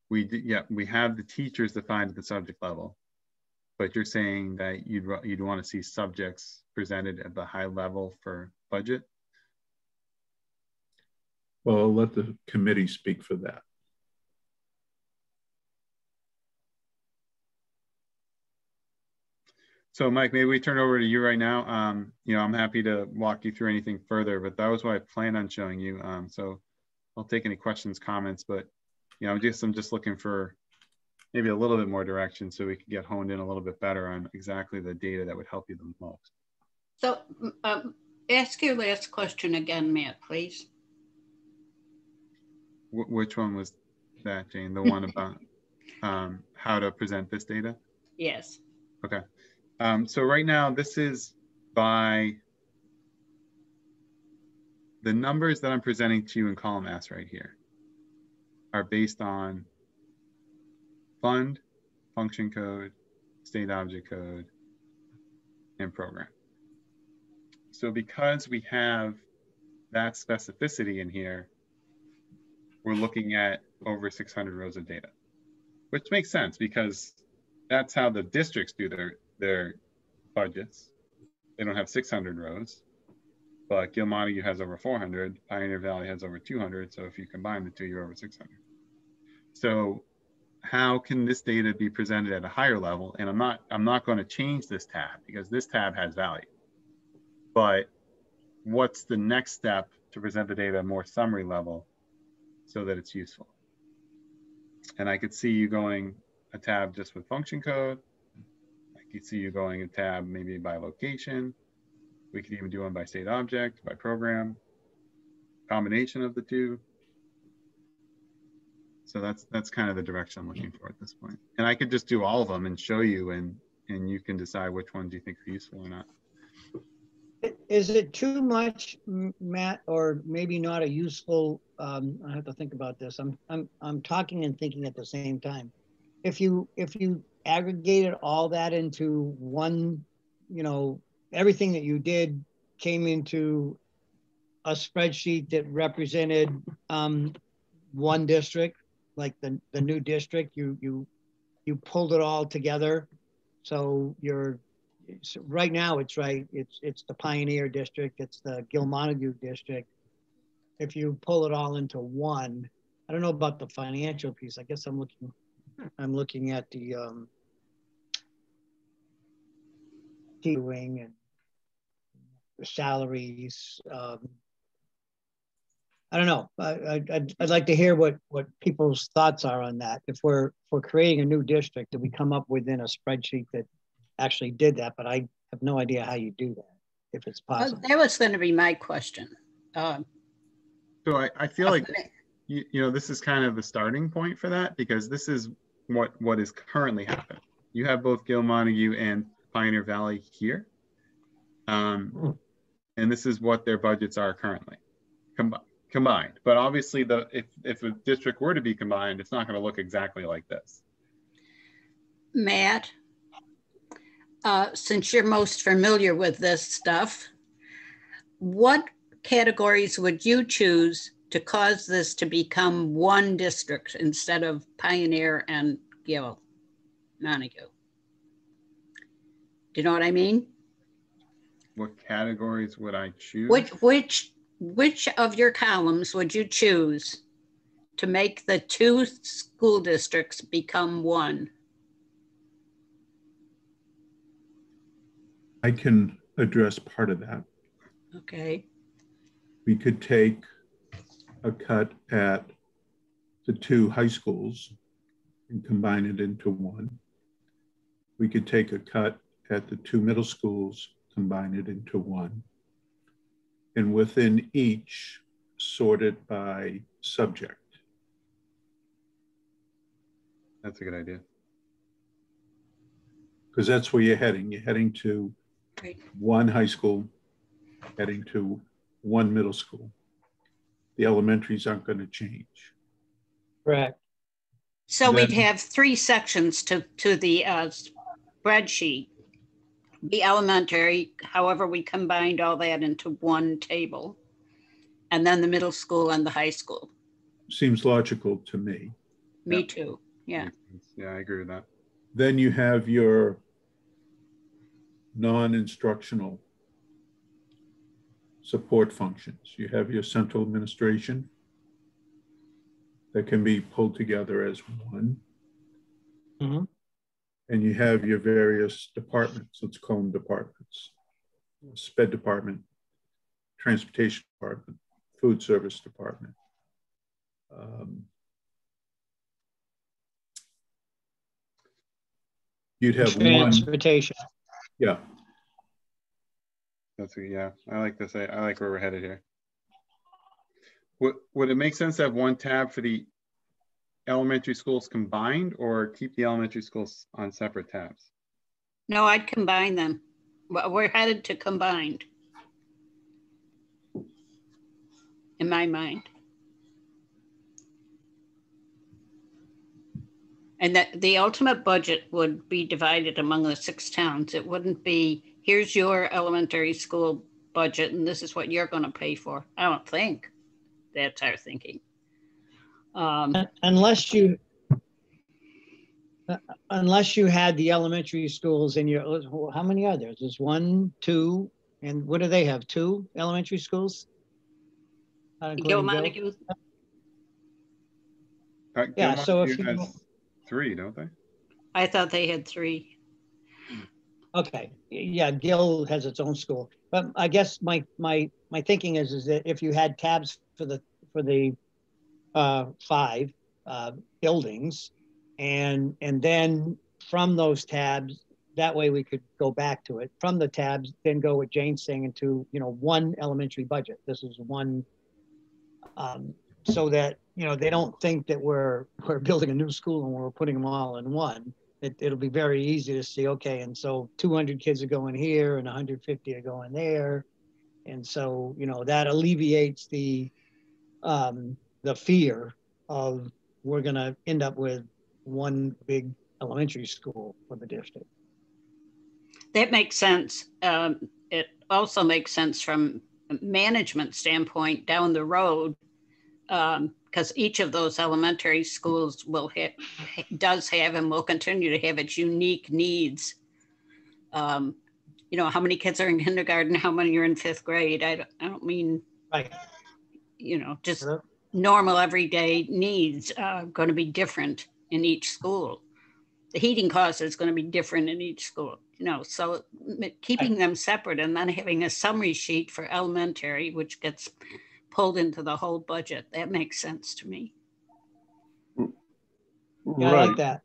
we have the teachers defined at the subject level, but you're saying that you'd want to see subjects presented at the high level for budget? Well, I'll let the committee speak for that. So Mike, maybe we turn over to you right now. I'm happy to walk you through anything further, but that was what I planned on showing you. So I'll take any questions, comments, but I'm just looking for maybe a little bit more direction so we can get honed in a little bit better on exactly the data that would help you the most. So ask your last question again, Matt, please. Which one was that, Jane? The one about how to present this data? Yes. Okay. So right now, this is by the numbers that I'm presenting to you in column S right here are based on fund, function code, state object code, and program. So because we have that specificity in here, we're looking at over 600 rows of data, which makes sense because that's how the districts do their budgets. They don't have 600 rows, but Gil Montague has over 400, Pioneer Valley has over 200. So if you combine the two, you're over 600. So how can this data be presented at a higher level? And I'm not going to change this tab because this tab has value. But what's the next step to present the data at a more summary level so that it's useful? And I could see you going a tab just with function code. I could see you going a tab maybe by location. We could even do one by state object, by program, combination of the two. So that's kind of the direction I'm looking for at this point. And I could just do all of them and show you, and you can decide which ones you think are useful or not. Is it too much, Matt, or maybe not a useful? I have to think about this. I'm talking and thinking at the same time. If you aggregated all that into one, everything that you did came into a spreadsheet that represented one district, like the new district, you pulled it all together. So right now it's right. It's the Pioneer district. It's the Gil Montague district. If you pull it all into one, I don't know about the financial piece. I guess I'm looking at the wing and the salaries. I don't know. I'd like to hear what people's thoughts are on that. If we're creating a new district, that we come up within a spreadsheet that actually did that, but I have no idea how you do that, if it's possible. That was going to be my question. So I feel like, you know, this is kind of the starting point for that, because this is what is currently happening. You have both Gil Montague and Pioneer Valley here. And this is what their budgets are currently combined. But obviously, if a district were to be combined, it's not going to look exactly like this. Matt, since you're most familiar with this stuff, what categories would you choose to cause this to become one district instead of Pioneer and Gil Montague? Do you know what I mean? What categories would I choose? Which of your columns would you choose to make the two school districts become one? I can address part of that. Okay. We could take a cut at the two high schools and combine it into one. We could take a cut at the two middle schools, combine it into one. And within each, sort it by subject. That's a good idea. Because that's where you're heading. You're heading to one high school, heading to one middle school. The elementaries aren't going to change. Correct. So we'd have three sections to the spreadsheet. The elementary, however, we combined all that into one table, and then the middle school and the high school. Seems logical to me. Me too. Yeah. Yeah, I agree with that. Then you have your non-instructional support functions. You have your central administration that can be pulled together as one. Mm-hmm. And you have your various departments, let's call them departments. SPED department, transportation department, food service department. You'd have transportation. One. Yeah. Yeah, I like this. I like where we're headed here. Would it make sense to have one tab for the elementary schools combined, or keep the elementary schools on separate tabs? No, I'd combine them. We're headed to combined, in my mind. And that the ultimate budget would be divided among the 6 towns. It wouldn't be, here's your elementary school budget and this is what you're going to pay for. I don't think that's our thinking. Unless you had the elementary schools in your, how many are there? There's 1, 2, and what do they have? 2 elementary schools? Gil Montague? Yeah, so if you has 3, don't they? I thought they had 3. Okay, yeah, Gil has its own school, but I guess my thinking is that if you had tabs for the 5 buildings, and then from those tabs, that way we could go back to it from the tabs, then go what Jane's saying into one elementary budget. This is one, so that they don't think that we're building a new school and we're putting them all in one. It'll be very easy to see, okay, and so 200 kids are going here and 150 are going there, and so that alleviates the fear of we're going to end up with one big elementary school for the district. That makes sense. It also makes sense from a management standpoint down the road, because each of those elementary schools does have and will continue to have its unique needs. How many kids are in kindergarten, how many are in 5th grade? I don't mean, right. Just normal everyday needs are going to be different in each school. The heating cost is going to be different in each school, so keeping them separate and then having a summary sheet for elementary, which gets pulled into the whole budget. That makes sense to me. Yeah, I like that.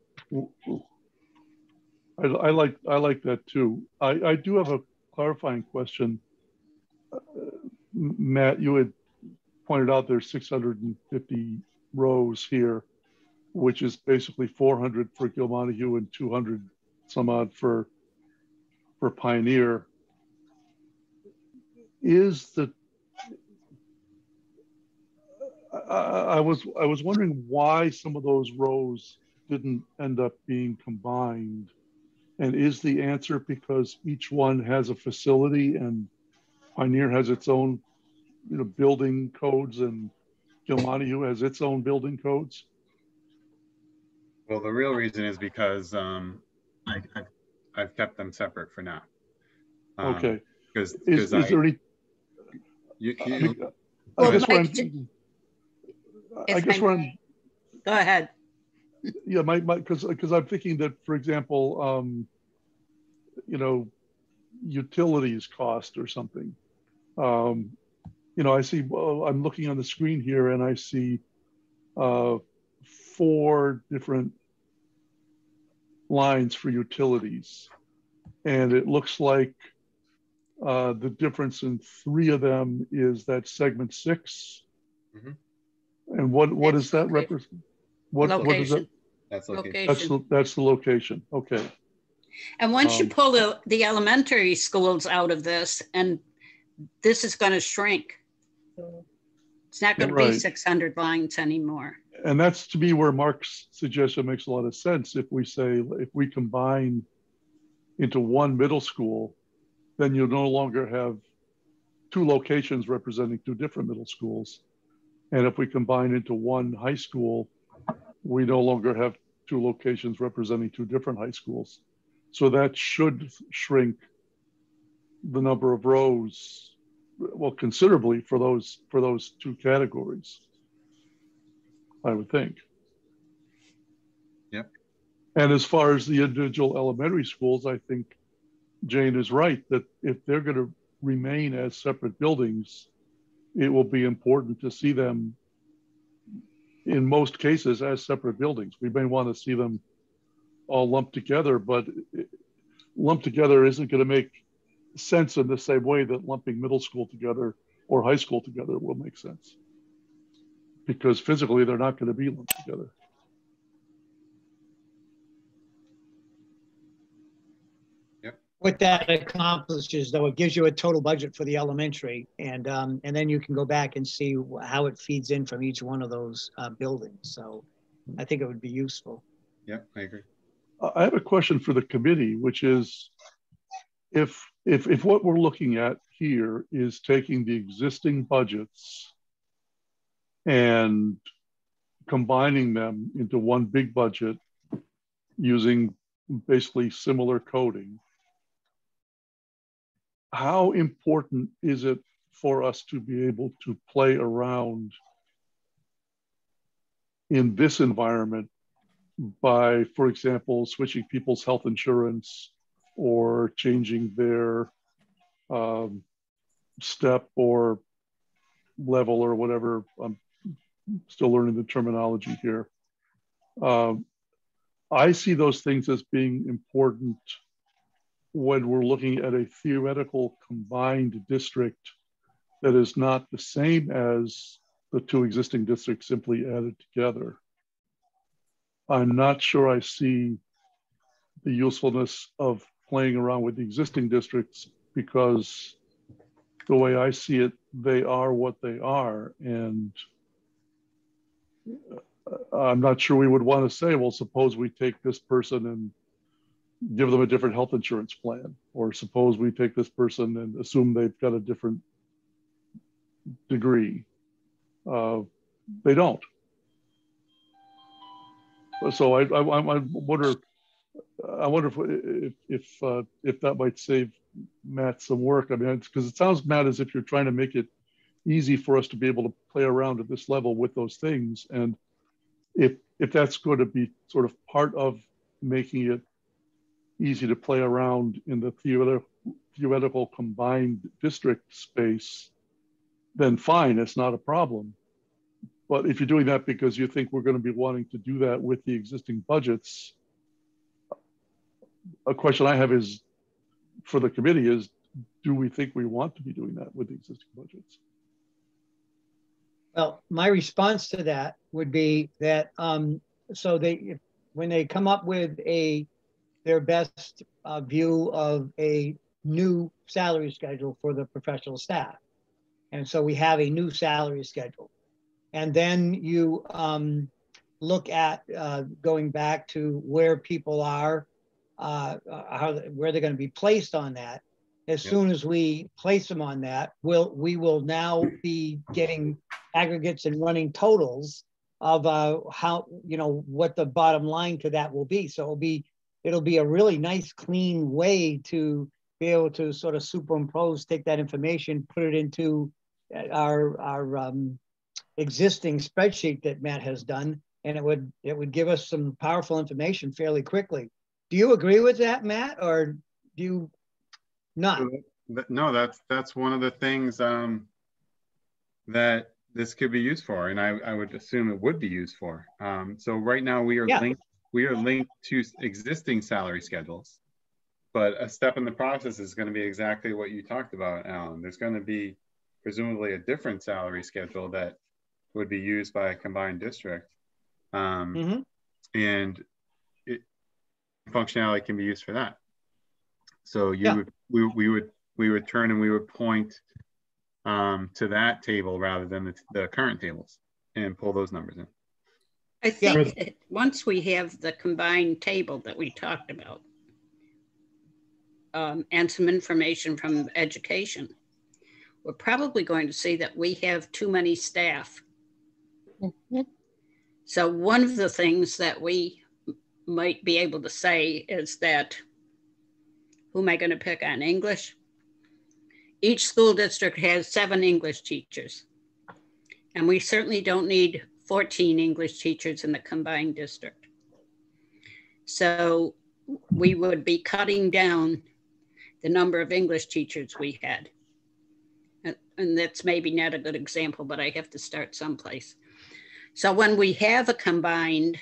I like that too. I do have a clarifying question. Matt, you had pointed out there's 650 rows here, which is basically 400 for Gilmontague and 200 some odd for Pioneer. I was wondering why some of those rows didn't end up being combined. And is the answer because each one has a facility and Pioneer has its own, building codes and Gilmontague has its own building codes? Well, the real reason is because I've kept them separate for now. Okay. Because is there any? Well, I guess Mike, go ahead. Yeah, because I'm thinking that, for example, utilities cost or something. I see. I'm looking on the screen here, and I see 4 different lines for utilities, and it looks like the difference in 3 of them is that segment 6. Mm-hmm. And what does that represent? What is that? That's location. That's the location. Okay. And once you pull the elementary schools out of this, and this is going to shrink. It's not going to be 600 lines anymore. And that's, to me, where Mark's suggestion makes a lot of sense. If we combine into one middle school, then you'll no longer have 2 locations representing 2 different middle schools. And if we combine into one high school, we no longer have 2 locations representing 2 different high schools. So that should shrink the number of rows, well, considerably for those 2 categories, I would think. Yep. And as far as the individual elementary schools, I think Jane is right that if they're going to remain as separate buildings, it will be important to see them in most cases as separate buildings. We may want to see them all lumped together, but lumped together isn't going to make sense in the same way that lumping middle school together or high school together will make sense, because physically they're not going to be lumped together. What that accomplishes, though, it gives you a total budget for the elementary, and then you can go back and see how it feeds in from each one of those buildings. So I think it would be useful. Yeah, I agree. I have a question for the committee, which is, if what we're looking at here is taking the existing budgets and combining them into one big budget using basically similar coding, how important is it for us to be able to play around in this environment by, for example, switching people's health insurance or changing their step or level or whatever? I'm still learning the terminology here. I see those things as being important when we're looking at a theoretical combined district that is not the same as the 2 existing districts simply added together. I'm not sure I see the usefulness of playing around with the existing districts, because the way I see it, they are what they are. And I'm not sure we would want to say, well, suppose we take this person and give them a different health insurance plan, or suppose we take this person and assume they've got a different degree. They don't. So I wonder if that might save Matt some work. I mean, because it sounds, Matt, as if you're trying to make it easy for us to be able to play around at this level with those things. And if that's going to be sort of part of making it easy to play around in the theoretical combined district space, then fine, it's not a problem. But if you're doing that because you think we're going to be wanting to do that with the existing budgets, a question I have is, for the committee is, do we think we want to be doing that with the existing budgets? Well, my response to that would be that so when they come up with their best view of a new salary schedule for the professional staff, and so we have a new salary schedule, and then you look at going back to where people are, where they're going to be placed on that. As soon as we place them on that, we will now be getting aggregates and running totals of how, what the bottom line to that will be. So it'll be a really nice, clean way to be able to sort of superimpose, take that information, put it into our existing spreadsheet that Matt has done, and it would give us some powerful information fairly quickly. Do you agree with that, Matt, or do you not? No, that's one of the things that this could be used for, and I would assume it would be used for. So right now we are linked to existing salary schedules, but a step in the process is going to be exactly what you talked about, Alan. There's going to be presumably a different salary schedule that would be used by a combined district, and functionality can be used for that. So we would turn and we would point to that table rather than the current tables and pull those numbers in. I think once we have the combined table that we talked about and some information from education, we're probably going to see that we have too many staff. So one of the things that we might be able to say is that, who am I going to pick on? English? Each school district has 7 English teachers, and we certainly don't need 14 English teachers in the combined district. So we would be cutting down the number of English teachers we had. And that's maybe not a good example, but I have to start someplace. So when we have a combined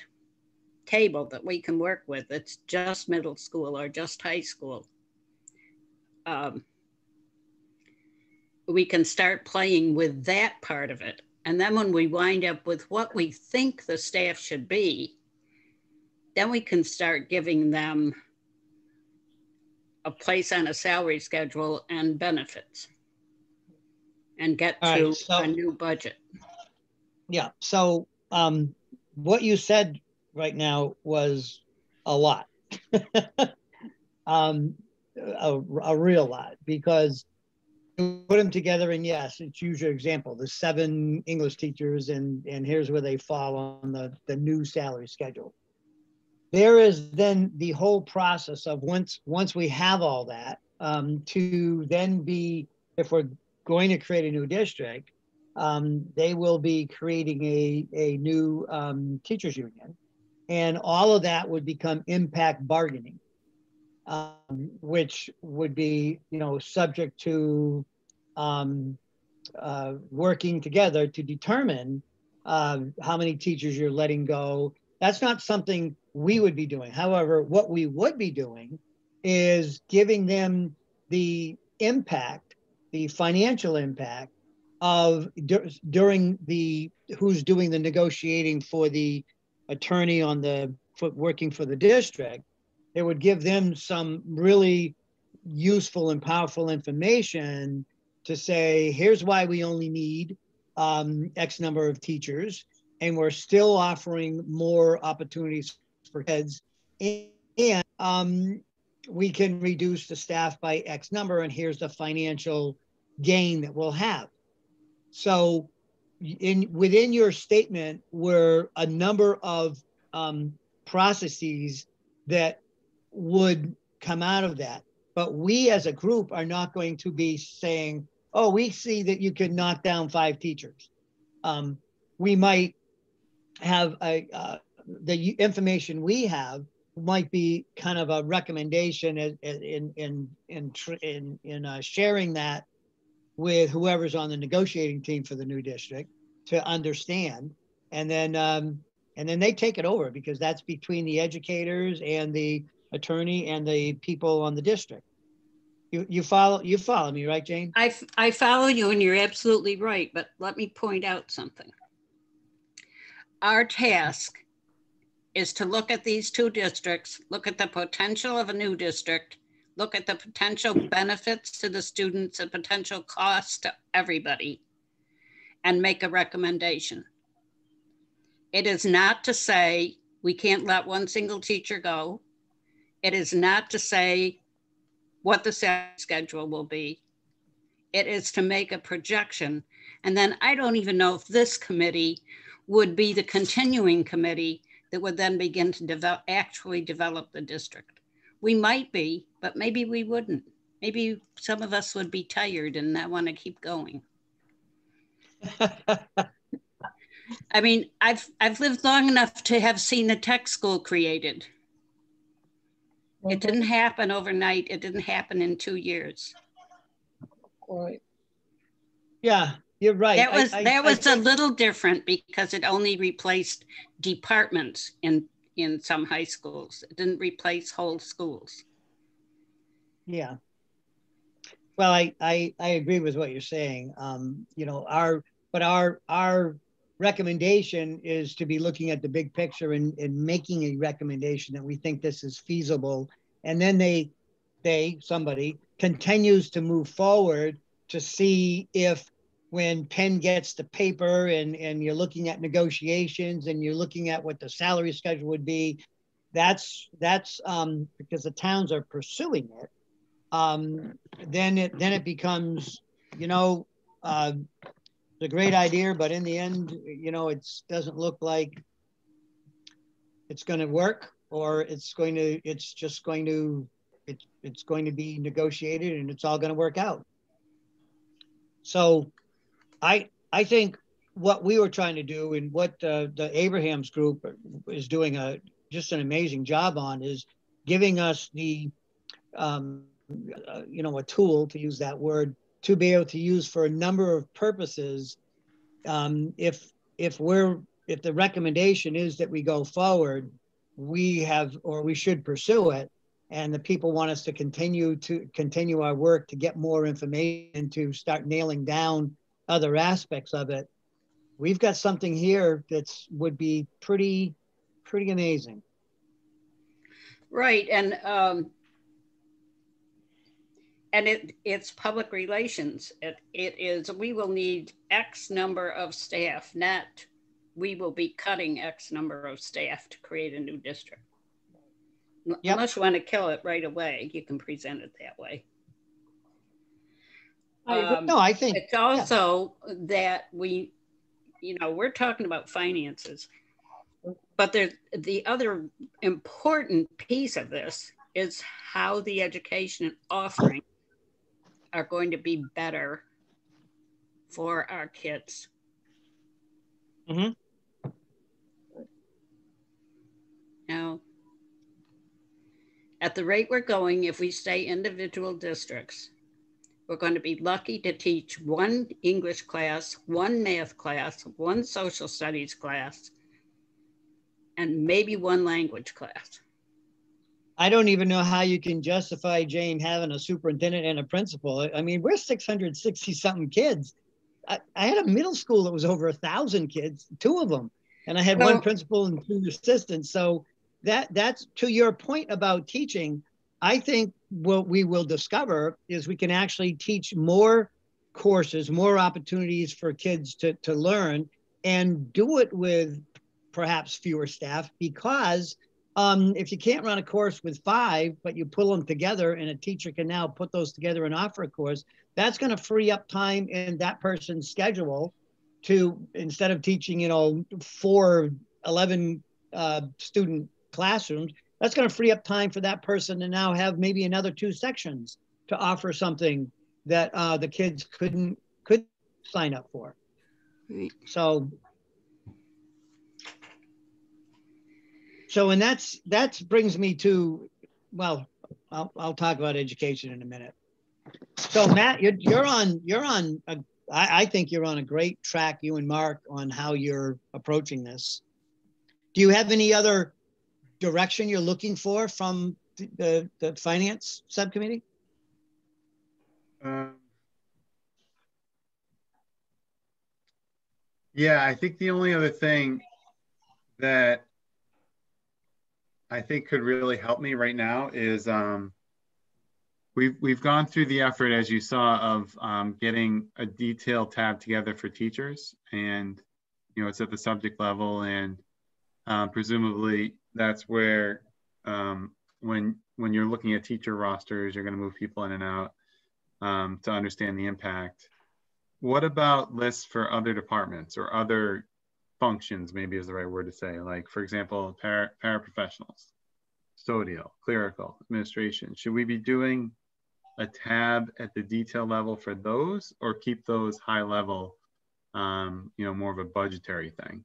table that we can work with, it's just middle school or just high school, we can start playing with that part of it. And then when we wind up with what we think the staff should be, then we can start giving them a place on a salary schedule and benefits and get to a new budget. Yeah, so what you said right now was a lot, a real lot, because you put them together and yes, it's use your example, the 7 English teachers and here's where they fall on the new salary schedule. There is then the whole process of once we have all that, to then be, if we're going to create a new district, they will be creating a new teachers union, and all of that would become impact bargaining, which would be, subject to working together to determine how many teachers you're letting go. That's not something we would be doing. However, what we would be doing is giving them the impact, the financial impact of during who's doing the negotiating for the attorney working for the district. It would give them some really useful and powerful information to say, here's why we only need X number of teachers, and we're still offering more opportunities for kids, and we can reduce the staff by X number, and here's the financial gain that we'll have. So within your statement were a number of processes that would come out of that. But we as a group are not going to be saying, oh, we see that you can knock down 5 teachers. We might have the information we have might be kind of a recommendation in sharing that with whoever's on the negotiating team for the new district to understand, and then they take it over, because that's between the educators and the attorney and the people on the district. You follow me, right, Jane? I follow you, and you're absolutely right, but let me point out something. Our task is to look at these two districts, look at the potential of a new district, look at the potential benefits to the students and potential costs to everybody, and make a recommendation. It is not to say we can't let one single teacher go. It is not to say what the salary schedule will be. It is to make a projection. And then I don't even know if this committee would be the continuing committee that would then begin to actually develop the district. We might be, but maybe we wouldn't. Maybe some of us would be tired and not want to keep going. I mean, I've lived long enough to have seen the tech school created. It didn't happen overnight. It didn't happen in 2 years. Right. Yeah, you're right. That was a little different because it only replaced departments in some high schools. It didn't replace whole schools. Yeah. Well, I agree with what you're saying. You know, our recommendation is to be looking at the big picture and making a recommendation that we think this is feasible. And then somebody continues to move forward to see if, when Penn gets the paper and you're looking at negotiations and you're looking at what the salary schedule would be, that's because the towns are pursuing it. Then it becomes, you know, it's a great idea, but in the end, you know, it doesn't look like it's going to work, or it's going to be negotiated and it's all going to work out. So I think what we were trying to do, and what the Abrahams group is doing just an amazing job on, is giving us the you know, a tool, to use that word, to be able to use for a number of purposes. If the recommendation is that we go forward, we should pursue it, and the people want us to continue our work to get more information, to start nailing down other aspects of it. We've got something here would be pretty amazing. Right, and it's public relations. It is, we will need X number of staff, not we will be cutting X number of staff to create a new district. Yep. Unless you want to kill it right away, you can present it that way. No, I think it's also that we're talking about finances, but the other important piece of this is how the education and offering are going to be better for our kids. Mm-hmm. Now, at the rate we're going, if we stay individual districts, we're going to be lucky to teach one English class, one math class, one social studies class, and maybe one language class. I don't even know how you can justify, Jane, having a superintendent and a principal. I mean, we're 660 something kids. I had a middle school that was over 1,000 kids, 2 of them, and I had one principal and 2 assistants. So that's to your point about teaching. I think what we will discover is we can actually teach more courses, more opportunities for kids to learn, and do it with perhaps fewer staff, because if you can't run a course with 5, but you pull them together and a teacher can now put those together and offer a course, that's going to free up time in that person's schedule to, instead of teaching, 4 11 student classrooms, that's going to free up time for that person to now have maybe another 2 sections to offer something that the kids couldn't sign up for. Right. So and that brings me to, well, I'll talk about education in a minute. So Matt, I think you're on a great track, you and Mark, on how you're approaching this. Do you have any other direction you're looking for from the finance subcommittee? Yeah, I think the only other thing that I think could really help me right now is we've gone through the effort, as you saw, of getting a detailed tab together for teachers, and it's at the subject level, and presumably that's where when you're looking at teacher rosters, you're going to move people in and out to understand the impact. What about lists for other departments or other functions, maybe is the right word to say, like, for example, paraprofessionals, custodial, clerical, administration? Should we be doing a tab at the detail level for those, or keep those high level, more of a budgetary thing?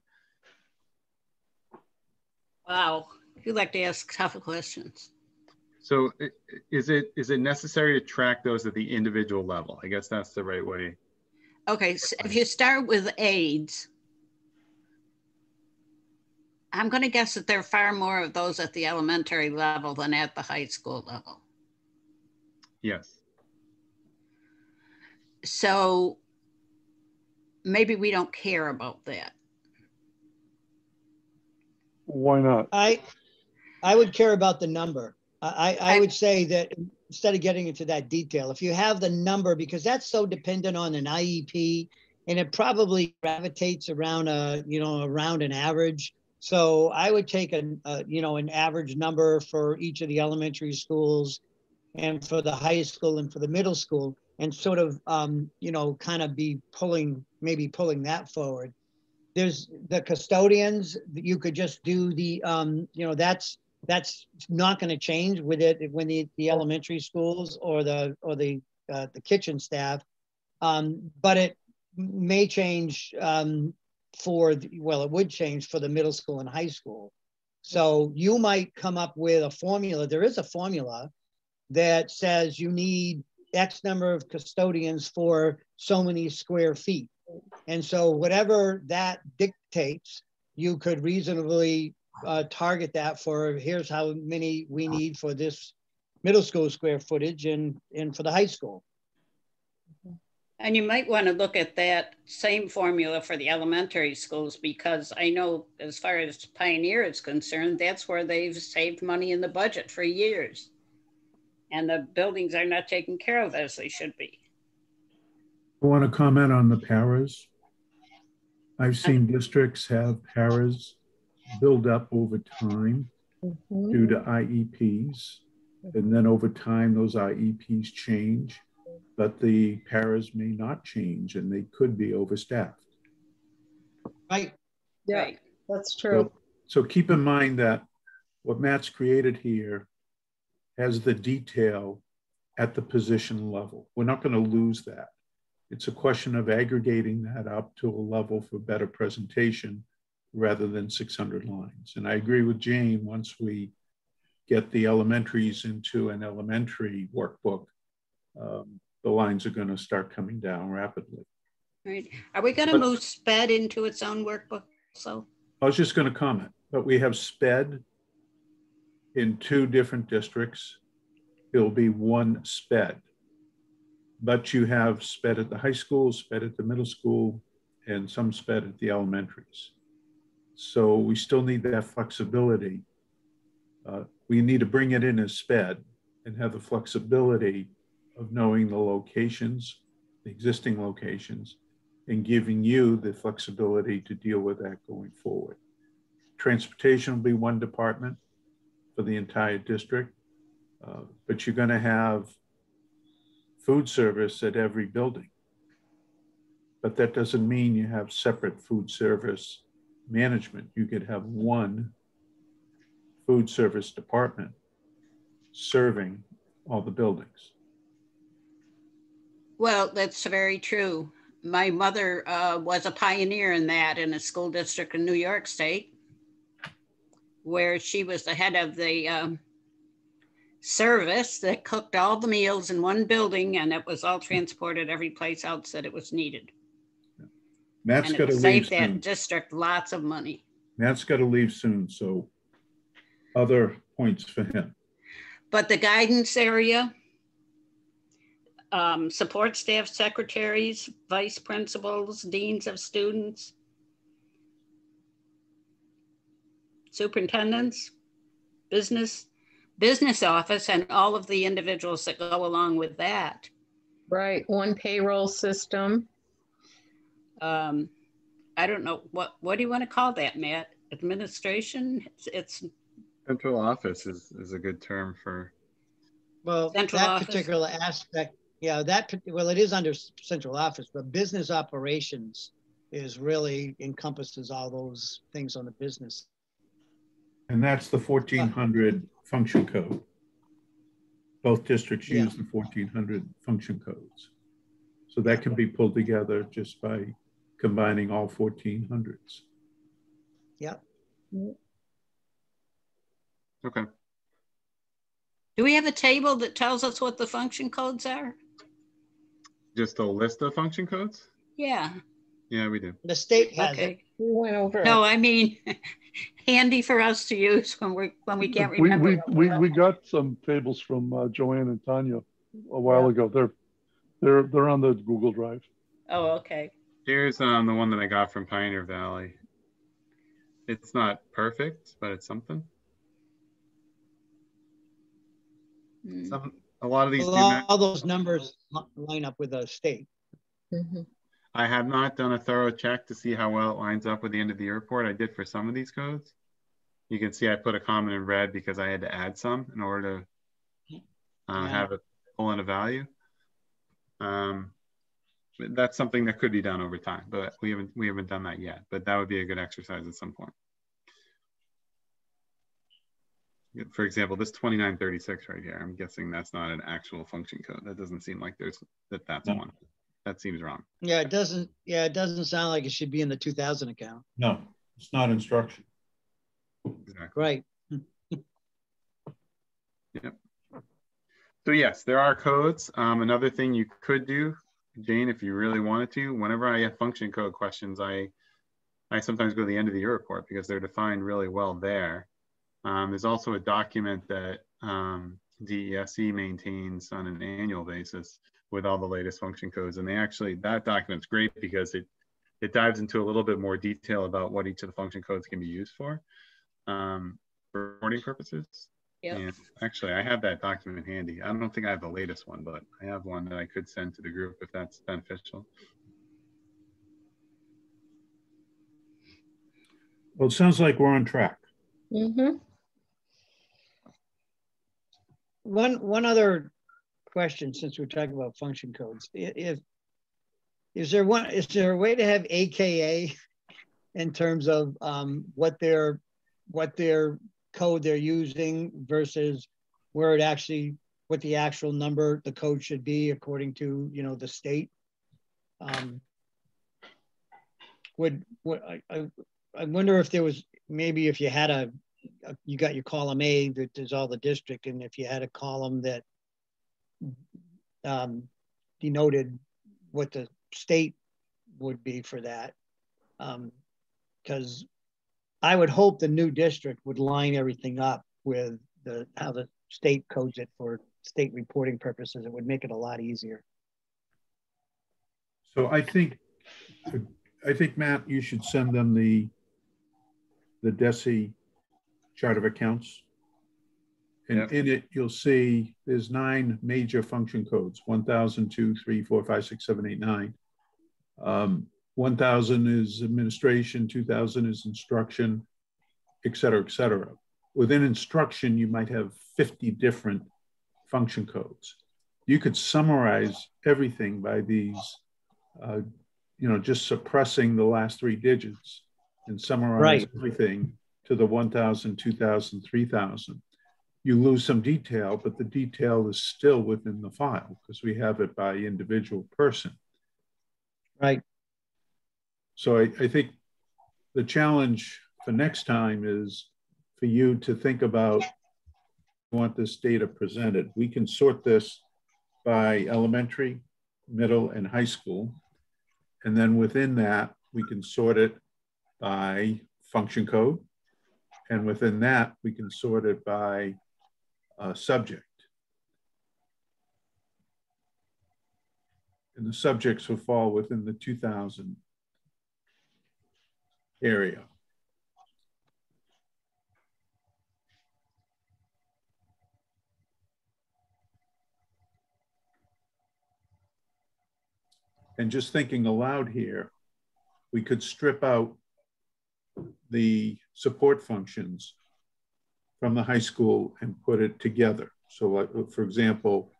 Wow, you like to ask tough questions. So is it necessary to track those at the individual level? I guess that's the right way. Okay, so if you start with aides, I'm going to guess that there are far more of those at the elementary level than at the high school level. Yes. So maybe we don't care about that. Why not? I would care about the number. I would say that instead of getting into that detail, if you have the number, because that's so dependent on an IEP, and it probably gravitates around around an average. So I would take an average number for each of the elementary schools, and for the high school and for the middle school, and sort of kind of be pulling that forward. There's the custodians. You could just do the that's not going to change with it when the elementary schools or the kitchen staff, but it may change it would change for the middle school and high school. So you might come up with a formula. There is a formula that says you need X number of custodians for so many square feet. And so whatever that dictates, you could reasonably target that for, here's how many we need for this middle school square footage and for the high school. And you might want to look at that same formula for the elementary schools, because I know as far as Pioneer is concerned, that's where they've saved money in the budget for years. And the buildings are not taken care of as they should be. I want to comment on the paras. I've seen districts have paras build up over time due to IEPs. And then over time, those IEPs change, but the paras may not change and they could be overstaffed. Right. Yeah, right. That's true. So keep in mind that what Matt's created here has the detail at the position level. We're not going to lose that. It's a question of aggregating that up to a level for better presentation rather than 600 lines. And I agree with Jane, once we get the elementaries into an elementary workbook, the lines are going to start coming down rapidly. Right. Are we going to move SPED into its own workbook? So I was just going to comment, but we have SPED in 2 different districts. It'll be one SPED, but you have SPED at the high school, SPED at the middle school, and some SPED at the elementaries. So we still need that flexibility. We need to bring it in as SPED and have the flexibility of knowing the locations, the existing locations, and giving you the flexibility to deal with that going forward. Transportation will be one department for the entire district, but you're going to have food service at every building. But that doesn't mean you have separate food service management. You could have one food service department serving all the buildings. well, that's very true. My mother was a pioneer in that in a school district in New York State, where she was the head of the service that cooked all the meals in one building, and it was all transported every place else that it was needed. Matt's got to leave saved soon. that district lots of money. Matt's got to leave soon, so other points for him. But the guidance area, support staff secretaries, vice principals, deans of students, superintendents, business office, and all of the individuals that go along with that. Right, one payroll system. I don't know, what do you want to call that, Matt? Administration? It's Central office is a good term for. Well, central that office. particular aspect, yeah, well, it is under central office, but business operations is really encompasses all those things on the business. And that's the 1400 function code. Both districts use the 1400 function codes. So that can be pulled together just by combining all 1400s. Yep. Okay. Do we have a table that tells us what the function codes are? Just a list of function codes? Yeah. Yeah, we do. The state has Okay. it. We went over. No, I mean, handy for us to use when we can't remember. We got some tables from Joanne and Tanya a while ago. They're on the Google Drive. Oh, okay. Here's the one that I got from Pioneer Valley. It's not perfect, but it's something. A lot of these all those numbers line up with the state. Mm-hmm. I have not done a thorough check to see how well it lines up with the end of the year report. I did for some of these codes. You can see I put a comment in red because I had to add some in order to have it pull in a value. That's something that could be done over time, but we haven't done that yet. But that would be a good exercise at some point. For example, this 2936 right here, I'm guessing that's not an actual function code. That doesn't seem like that's no. One. That seems wrong. Yeah, it doesn't. Yeah, it doesn't sound like it should be in the 2000 account. No, it's not instruction. Exactly. Right. Yep. So yes, there are codes. Another thing you could do, Jane, if you really wanted to, whenever I have function code questions, I sometimes go to the end of the year report because they're defined really well there. There's also a document that DESE maintains on an annual basis with all the latest function codes. And that document's great because it dives into a little bit more detail about what each of the function codes can be used for reporting purposes. Yep. And actually, I have that document handy. I don't think I have the latest one, but I have one that I could send to the group if that's beneficial. Well, it sounds like we're on track. Mm-hmm. One other question, since we're talking about function codes, is there a way to have AKA in terms of what their code they're using versus where it actually, what the actual number the code should be according to the state? I wonder if there was, maybe if you had you got your column A that is all the district, and if you had a column that denoted what the state would be for that, because I would hope the new district would line everything up with how the state codes it for state reporting purposes. It would make it a lot easier. So I think Matt, you should send them the DESE chart of accounts. And yep. In it, you'll see there's 9 major function codes, 1000, 2, 3, 4, 5, 6, 7, 8, 9. 1000 is administration, 2000 is instruction, et cetera, et cetera. Within instruction, you might have 50 different function codes. You could summarize everything by these, just suppressing the last 3 digits and summarize everything to the 1000, 2000, 3000. You lose some detail, but the detail is still within the file because we have it by individual person. Right. So I think the challenge for next time is for you to think about you want this data presented. We can sort this by elementary, middle, and high school. And then within that, we can sort it by function code. And within that, we can sort it by subject. And the subjects will fall within the 2000 area. And just thinking aloud here, we could strip out the support functions from the high school and put it together. So like, for example,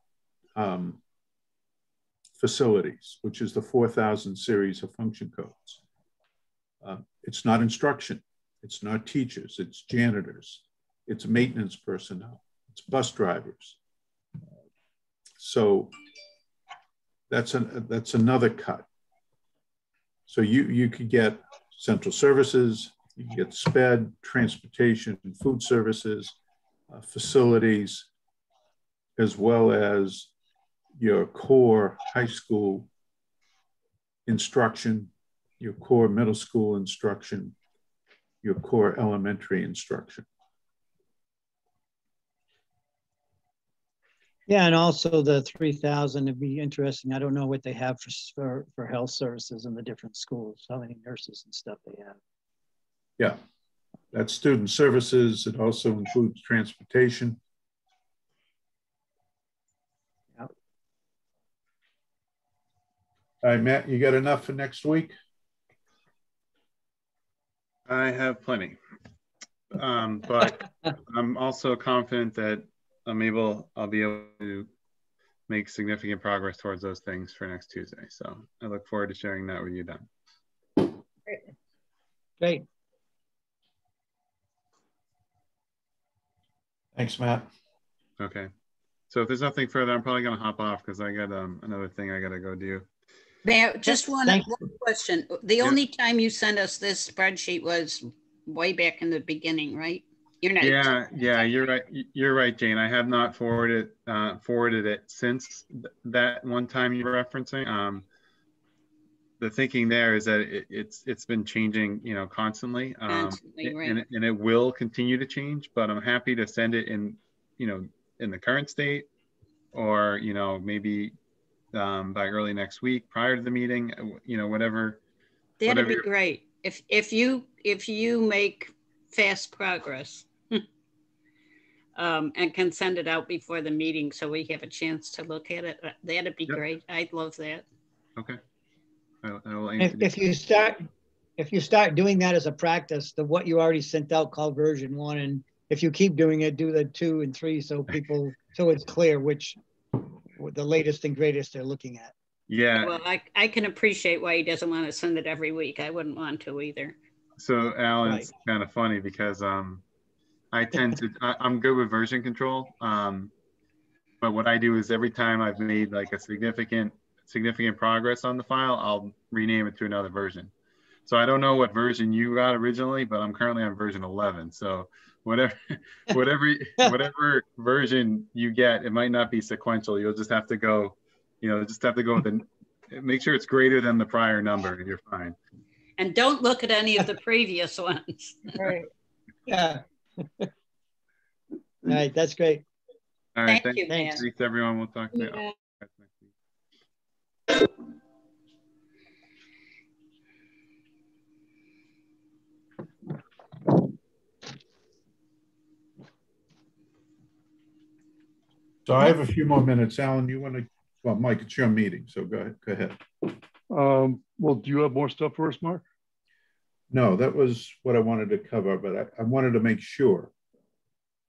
facilities, which is the 4000 series of function codes. It's not instruction, it's not teachers, it's janitors, it's maintenance personnel, it's bus drivers. So that's another cut. So you could get central services, you can get SPED, transportation, and food services, facilities, as well as your core high school instruction, your core middle school instruction, your core elementary instruction. Yeah, and also the 3,000 would be interesting. I don't know what they have for health services in the different schools, how many nurses and stuff they have. Yeah, that's student services. It also includes transportation. Yep. All right, Matt, you got enough for next week? I have plenty, but I'm also confident that I'll be able to make significant progress towards those things for next Tuesday. So I look forward to sharing that with you then. Great. Thanks, Matt. Okay. So if there's nothing further, I'm probably going to hop off because I got another thing I got to go do. Matt, just one question. The only time you sent us this spreadsheet was way back in the beginning, right? You're not. Yeah, you're right. You're right, Jane. I have not forwarded it since that one time you're referencing. The thinking there is that it's been changing, constantly, Right. and it will continue to change. But I'm happy to send it in the current state, or maybe by early next week prior to the meeting. Whatever. That'd be great if you make fast progress. And can send it out before the meeting so we have a chance to look at it. That'd be great. I'd love that. Okay. I will aim if you start doing that as a practice, what you already sent out called version 1, and if you keep doing it, do the 2 and 3 so it's clear which the latest and greatest they're looking at. Yeah. Well, I can appreciate why he doesn't want to send it every week. I wouldn't want to either. So Alan, It's kind of funny because I'm good with version control. But what I do is every time I've made like a significant progress on the file, I'll rename it to another version. So I don't know what version you got originally, but I'm currently on version 11. So whatever version you get, it might not be sequential. You'll just have to go, with make sure it's greater than the prior number and you're fine. And don't look at any of the previous ones. Right. Yeah. All right, that's great. All right, thank you, thanks everyone. We'll talk to you. Yeah. So I have a few more minutes. Alan, you want to, well, Mike, it's your meeting, so go ahead. Well, do you have more stuff for us, Mark? No, that was what I wanted to cover, but I wanted to make sure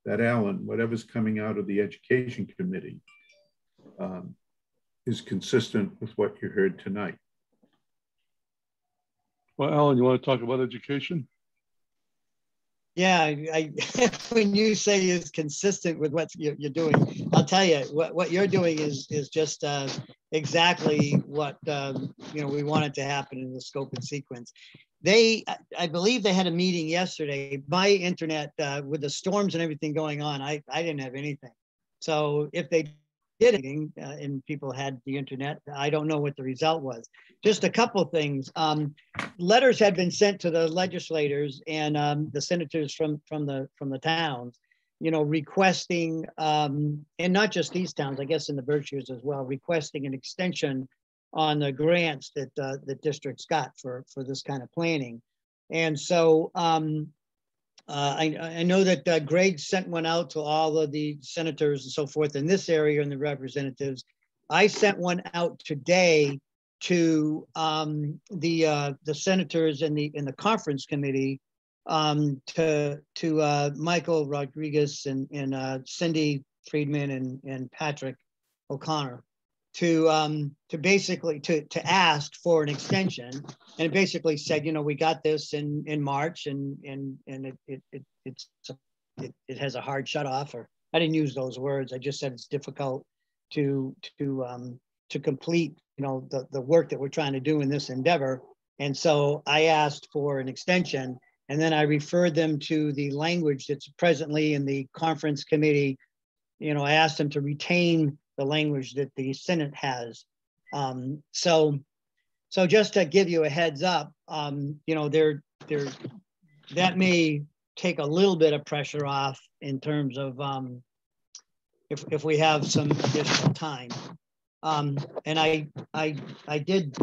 that Alan, whatever's coming out of the Education Committee is consistent with what you heard tonight. Well, Alan, you want to talk about education? Yeah, when you say is consistent with what you're doing, I'll tell you what you're doing is just exactly what we wanted to happen in the scope and sequence. I believe they had a meeting yesterday. My internet with the storms and everything going on, I didn't have anything. So if they did anything and people had the internet, I don't know what the result was. Just a couple of things. Letters had been sent to the legislators and the senators from the towns, requesting, and not just these towns, I guess in the Berkshires as well, requesting an extension on the grants that the districts got for this kind of planning. And so I know that Greg sent one out to all of the senators and so forth in this area and the representatives. I sent one out today to the senators in the conference committee, to Michael Rodriguez and Cindy Friedman and Patrick O'Connor, to basically to ask for an extension. And it basically said, we got this in March, and it has a hard shut off, or I didn't use those words. I just said it's difficult to complete the work that we're trying to do in this endeavor. And so I asked for an extension, and then I referred them to the language that's presently in the conference committee. I asked them to retain the language that the Senate has. So just to give you a heads up, that may take a little bit of pressure off in terms of if we have some additional time. And I did,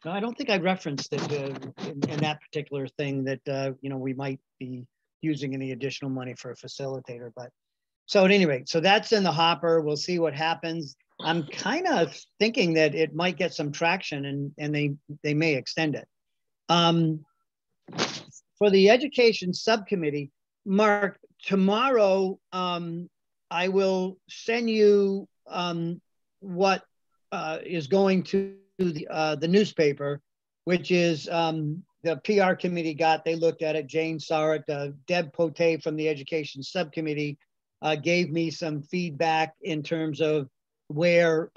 I don't think I referenced it in that particular thing that, we might be using any additional money for a facilitator. But so at any rate, so that's in the hopper. We'll see what happens. I'm kind of thinking that it might get some traction, and they may extend it. For the education subcommittee, Mark, tomorrow I will send you what is going to the newspaper, which is the PR committee they looked at it. Jane saw it. Deb Pote from the education subcommittee gave me some feedback in terms of where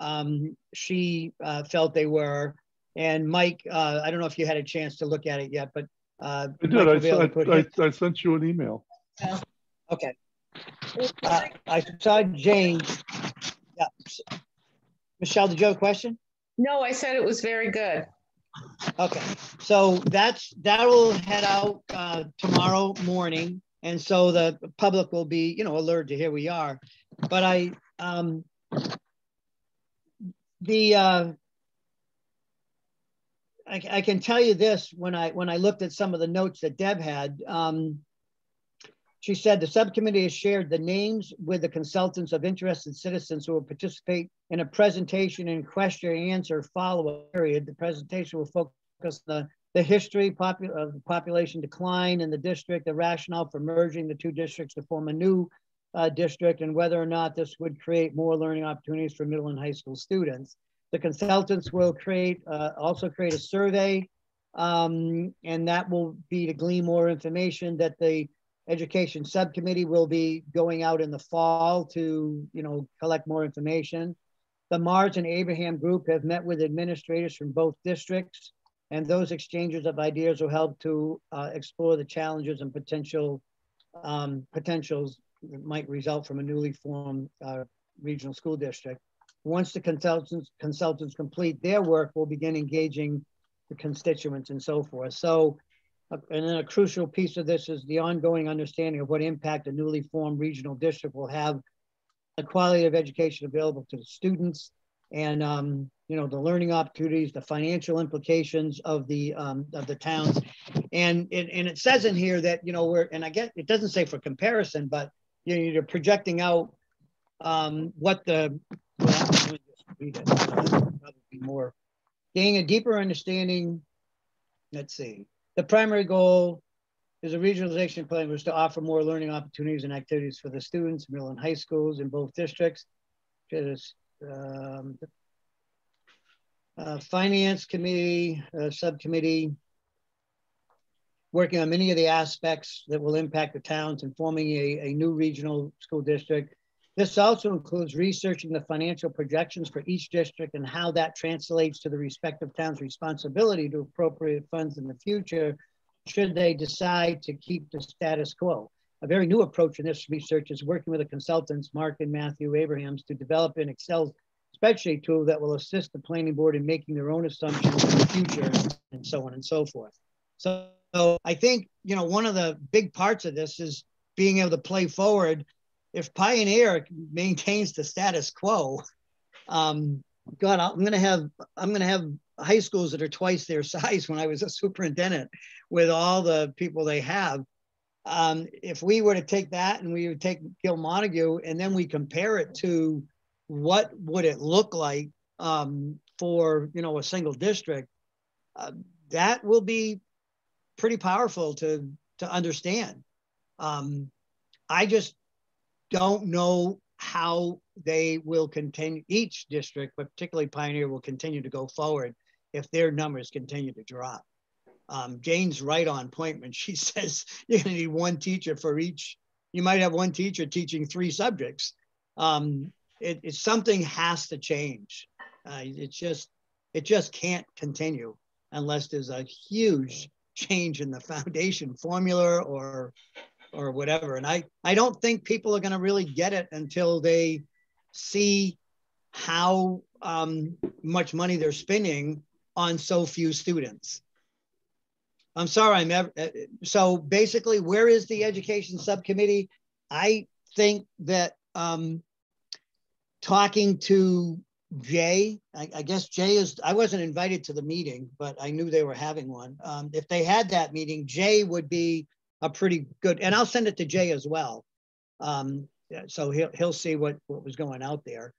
she felt they were. And Mike, I don't know if you had a chance to look at it yet, but I did. I sent you an email. Okay. I saw Jane. Yeah. Michelle, did you have a question? No, I said it was very good. Okay, so that'll head out tomorrow morning, and so the public will be alert to here we are. But I can tell you this, when I looked at some of the notes that Deb had, she said the subcommittee has shared the names with the consultants of interested citizens who will participate in a presentation and question and answer follow-up period. The presentation will focus on the history of population decline in the district, the rationale for merging the two districts to form a new district, and whether or not this would create more learning opportunities for middle and high school students. The consultants will also create a survey, and that will be to glean more information that the education subcommittee will be going out in the fall to, collect more information. The Mars and Abraham group have met with administrators from both districts, and those exchanges of ideas will help to explore the challenges and potentials that might result from a newly formed regional school district. Once the consultants complete their work, we'll begin engaging the constituents and so forth. So, and then a crucial piece of this is the ongoing understanding of what impact a newly formed regional district will have the quality of education available to the students, and the learning opportunities, the financial implications of the towns, and it says in here that and I get it doesn't say for comparison, but you're projecting out what the probably more gaining a deeper understanding. Let's see. The primary goal is a regionalization plan was to offer more learning opportunities and activities for the students, middle and high schools in both districts. Finance committee, subcommittee, working on many of the aspects that will impact the towns and forming a new regional school district. This also includes researching the financial projections for each district and how that translates to the respective town's responsibility to appropriate funds in the future, should they decide to keep the status quo. A very new approach in this research is working with the consultants, Mark and Matthew Abrahams, to develop an Excel spreadsheet tool that will assist the planning board in making their own assumptions in the future, and so on and so forth. So I think, one of the big parts of this is being able to play forward. If Pioneer maintains the status quo, God, I'm gonna have high schools that are twice their size when I was a superintendent with all the people they have. If we were to take that and we would take Gil Montague and then we compare it to what would it look like for, you know, a single district, that will be pretty powerful to understand. I just don't know how they will continue, each district, but particularly Pioneer, will continue to go forward if their numbers continue to drop. Jane's right on point when she says you're going to need one teacher for each. You might have one teacher teaching 3 subjects. It's something has to change. It just can't continue unless there's a huge change in the foundation formula or whatever. And I don't think people are going to really get it until they see how much money they're spending on so few students. I'm sorry, so basically, where is the education subcommittee? I think that talking to Jay, I guess Jay is, I wasn't invited to the meeting, but I knew they were having one. If they had that meeting, Jay would be a pretty good, and I'll send it to Jay as well. So he'll see what was going out there.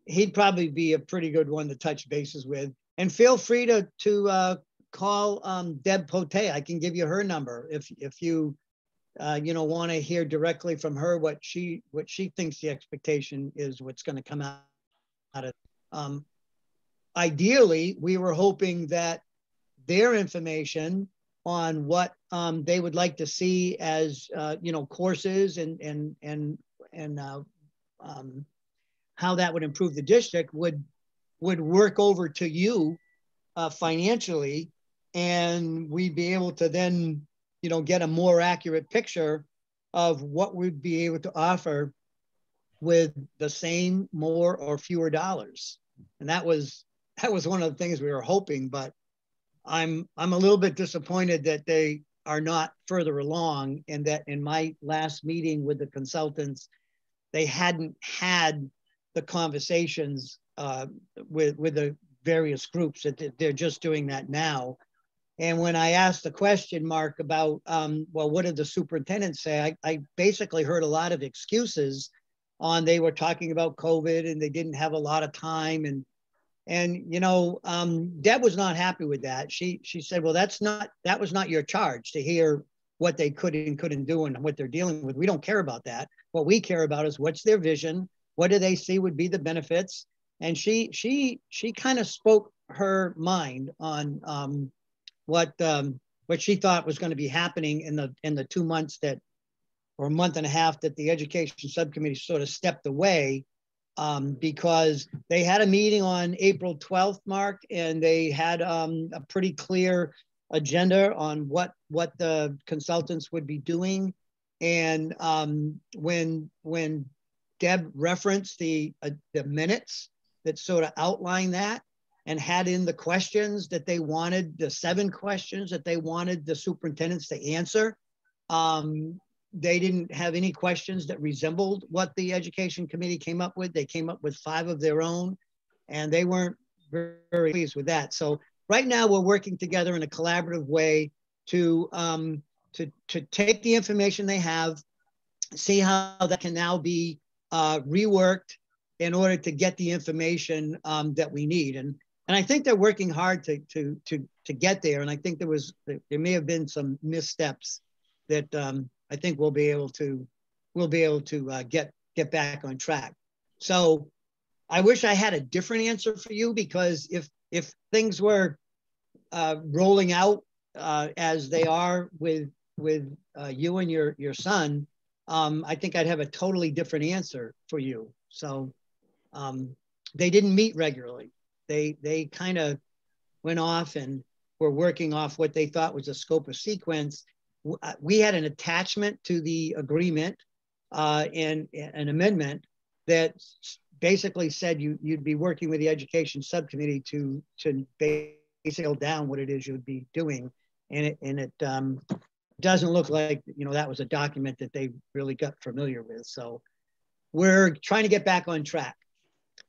He'd probably be a pretty good one to touch bases with. And feel free to call Deb Pote. I can give you her number if you you know, want to hear directly from her what she thinks the expectation is, what's going to come out of. Ideally, we were hoping that their information on what they would like to see as you know, courses and how that would improve the district would work over to you financially, and we'd be able to then, you know, get a more accurate picture of what we'd be able to offer with the same, more or fewer dollars. And that was one of the things we were hoping, but I'm a little bit disappointed that they are not further along, and that in my last meeting with the consultants, they hadn't had the conversations with the various groups, that they're just doing that now. And when I asked the question, Mark, about, well, what did the superintendent say? I basically heard a lot of excuses on, they were talking about COVID and they didn't have a lot of time. And you know, Deb was not happy with that. She said, well, that was not your charge to hear what they could and couldn't do and what they're dealing with. We don't care about that. What we care about is what's their vision? What do they see would be the benefits? And she kind of spoke her mind on what she thought was going to be happening in the 2 months that, or a month and a half, that the education subcommittee sort of stepped away, because they had a meeting on April 12th, Mark, and they had a pretty clear agenda on what the consultants would be doing. And when Deb referenced the minutes that sort of outlined that, and had in the questions that they wanted, the 7 questions that they wanted the superintendents to answer, they didn't have any questions that resembled what the education committee came up with. They came up with 5 of their own, and they weren't very pleased with that. So right now we're working together in a collaborative way to take the information they have, see how that can now be reworked in order to get the information that we need. And I think they're working hard to get there. And I think there may have been some missteps that I think we'll be able to get back on track. So I wish I had a different answer for you, because if things were rolling out as they are with you and your son, I think I'd have a totally different answer for you. So they didn't meet regularly. They kind of went off and were working off what they thought was a scope of sequence. We had an attachment to the agreement and an amendment that basically said you'd be working with the education subcommittee to basically nail down what it is you'd be doing. And it doesn't look like, you know, that was a document that they really got familiar with. So we're trying to get back on track.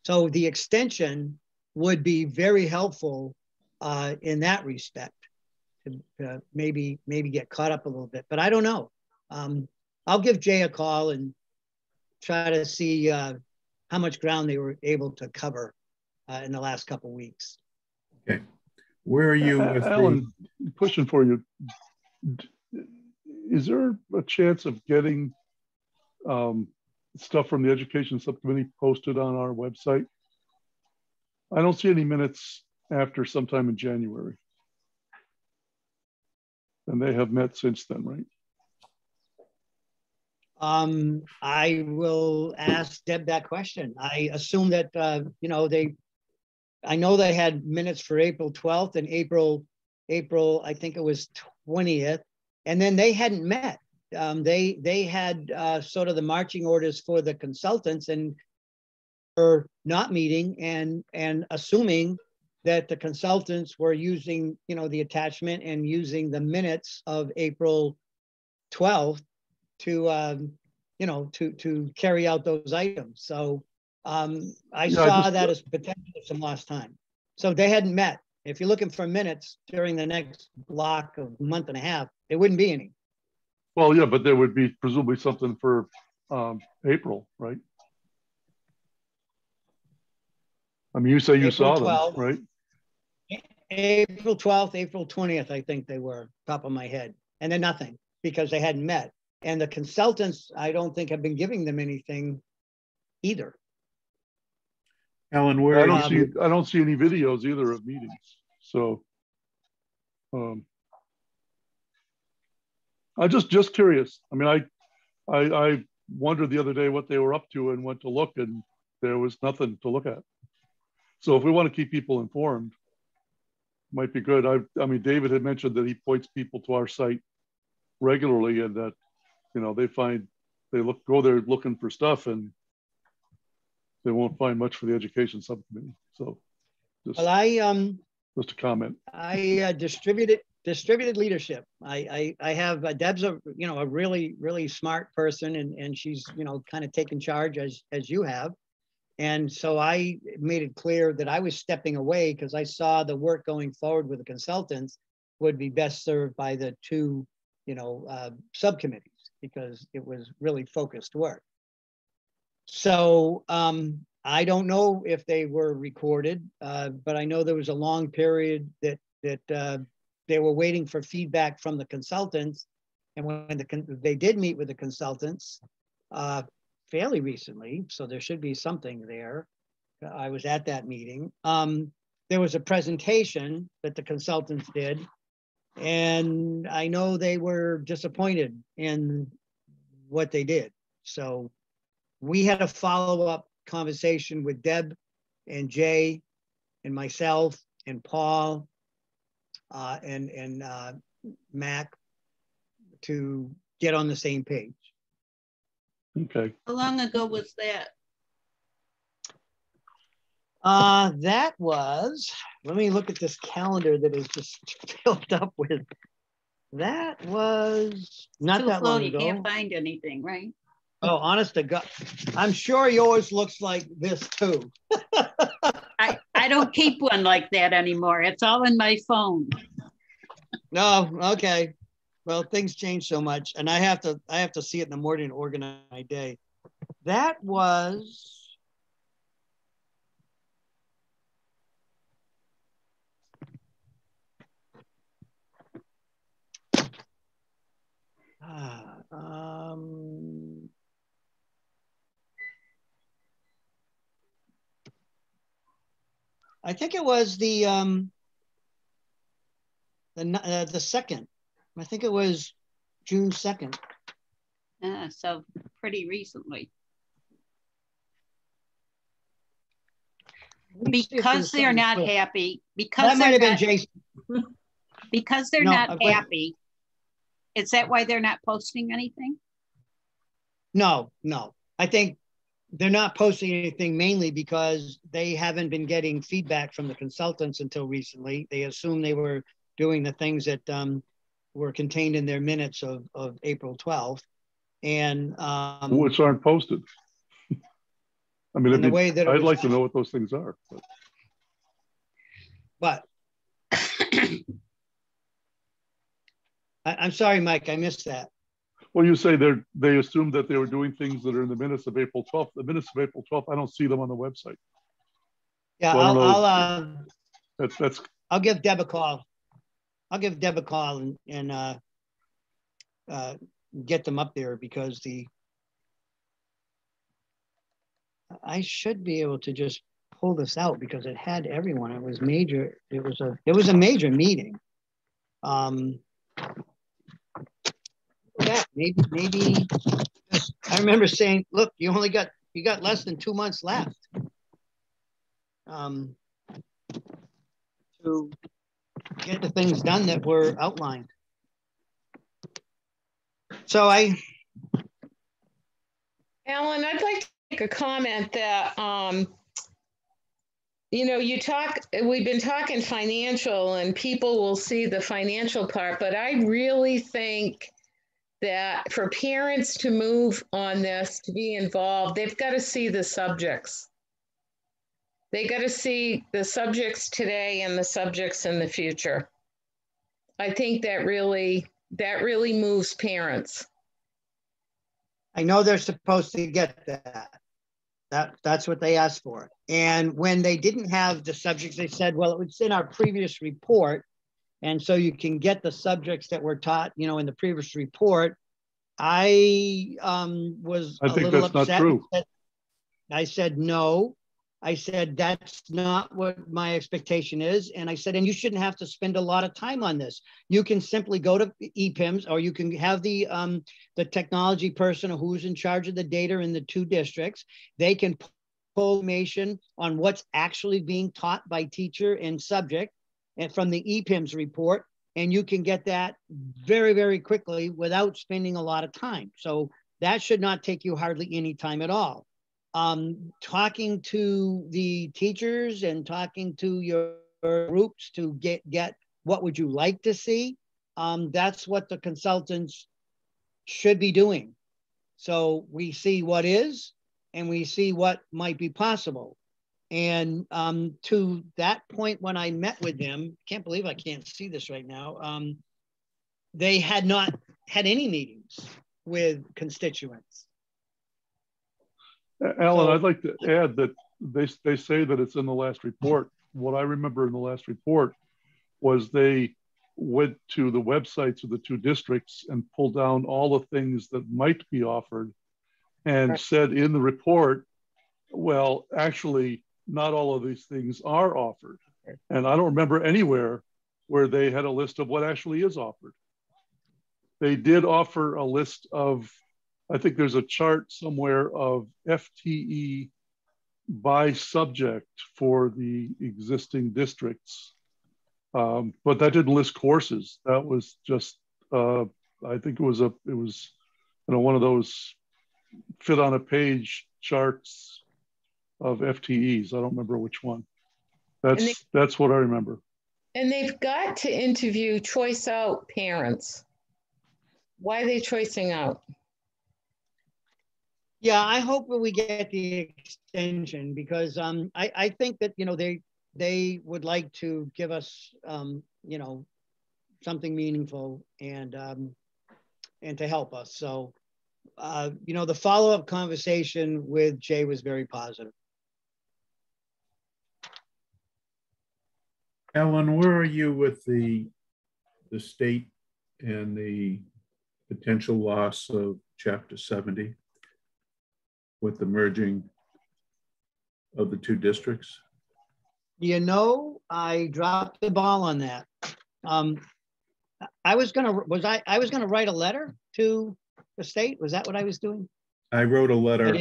So the extension would be very helpful in that respect, to maybe get caught up a little bit, but I don't know. I'll give Jay a call and try to see how much ground they were able to cover in the last couple of weeks. Okay. Where are you with Alan, question for you. Is there a chance of getting stuff from the Education Subcommittee posted on our website? I don't see any minutes after sometime in January. And they have met since then, right? I will ask Deb that question. I assume that, you know, I know they had minutes for April 12th and April, I think it was 20th, and then they hadn't met. They had sort of the marching orders for the consultants and were not meeting and assuming that the consultants were using, you know, the attachment and using the minutes of April 12th to, you know, to carry out those items. So I saw that as potentially some lost time. So they hadn't met. If you're looking for minutes during the next block of a month and a half, there wouldn't be any. Well, yeah, but there would be presumably something for April, right? I mean, you say you saw them, right? April 12th, April 20th, I think they were, top of my head. And then nothing, because they hadn't met. And the consultants, I don't think, have been giving them anything either. Alan, where I don't see any videos either of meetings. So I just curious. I mean, I wondered the other day what they were up to and went to look, and there was nothing to look at. So if we want to keep people informed, might be good. I mean, David had mentioned that he points people to our site regularly, and that, you know, they go there looking for stuff, and they won't find much for the Education Subcommittee. So just a comment. I distributed leadership. I have Deb's a, you know, a really smart person, and she's, you know, kind of taken charge as you have. And so I made it clear that I was stepping away because I saw the work going forward with the consultants would be best served by the two, you know, subcommittees, because it was really focused work. So I don't know if they were recorded, but I know there was a long period that they were waiting for feedback from the consultants. And when they did meet with the consultants fairly recently, so there should be something there. I was at that meeting. There was a presentation that the consultants did, and I know they were disappointed in what they did. So we had a follow-up conversation with Deb and Jay and myself and Paul and Mac to get on the same page. Okay. How long ago was that? That was, let me look at this calendar that is just filled up with. That was not Too that slow, long you ago. can't find anything, right? Oh, honest to God, I'm sure yours looks like this too. I don't keep one like that anymore. It's all in my phone. No, okay. Well, things change so much, and I have to see it in the morning to organize my day. That was I think it was the second. I think it was June 2nd. So pretty recently. Because they're not happy. Because that might have been Jason. Because they're not happy. Is that why they're not posting anything? No. I think they're not posting anything mainly because they haven't been getting feedback from the consultants until recently. They assume they were doing the things that were contained in their minutes of April 12th. And which aren't posted. I mean, the way that I'd like to know what those things are. But I'm sorry, Mike, I missed that. Well, you say they assumed that they were doing things that are in the minutes of April 12th. The minutes of April 12th, I don't see them on the website. Yeah, so I'll give Deb a call. I'll give Deb a call and get them up there, because I should be able to just pull this out because it had everyone. It was major. It was a major meeting. Yeah, maybe. I remember saying, "Look, you got less than 2 months left to get the things done that were outlined." So Alan, I'd like to make a comment that, you know, we've been talking financial and people will see the financial part, but I really think that for parents to move on this, to be involved, they've got to see the subjects. They got to see the subjects today and the subjects in the future. I think that really moves parents. I know they're supposed to get that. That's what they asked for. And when they didn't have the subjects, they said, well, it was in our previous report. And so you can get the subjects that were taught, you know, in the previous report. I was a little upset. Not true. I said, no. I said, that's not what my expectation is. And I said, and you shouldn't have to spend a lot of time on this. You can simply go to EPIMS, or you can have the technology person who's in charge of the data in the 2 districts. They can pull information on what's actually being taught by teacher and subject, and from the EPIMS report. And you can get that very, very quickly without spending a lot of time. So that should not take you hardly any time at all. Talking to the teachers and talking to your groups to get what would you like to see, that's what the consultants should be doing. So we see what is, and we see what might be possible. And to that point, when I met with them, can't believe I can't see this right now, they had not had any meetings with constituents. Alan, I'd like to add that they say that it's in the last report. What I remember in the last report was they went to the websites of the 2 districts and pulled down all the things that might be offered, and said in the report, well, actually, not all of these things are offered. And I don't remember anywhere where they had a list of what actually is offered. They did offer a list of, I think there's a chart somewhere of FTE by subject for the existing districts. But that didn't list courses. That was just, I think it was one of those fit on a page charts of FTEs. I don't remember which one. That's what I remember. And they've got to interview choice out parents. Why are they choicing out? Yeah, I hope that we get the extension, because I think that, you know, they would like to give us, you know, something meaningful and to help us. So, you know, the follow-up conversation with Jay was very positive. Alan, where are you with the state and the potential loss of Chapter 70 with the merging of the 2 districts? You know, I dropped the ball on that. I was gonna write a letter to the state. Was that what I was doing? I wrote a letter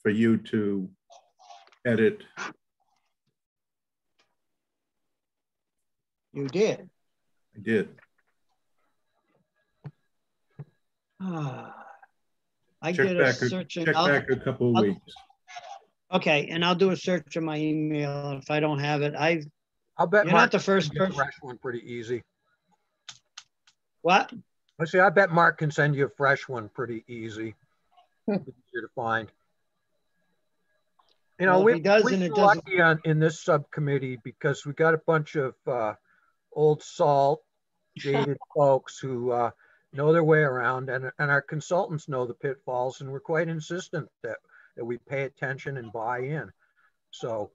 for you to edit. You did? I did. I did a search. Check back a couple of weeks. Okay, and I'll do a search in my email if I don't have it. I'll bet you're not the first person. The rest went pretty easy. What? I see. I bet Mark can send you a fresh one pretty easy. Easier to find. You know, Well, if he does, we're and it doesn't. lucky in this subcommittee because we got a bunch of old salt, jaded folks who know their way around, and our consultants know the pitfalls, and we're quite insistent that we pay attention and buy in. So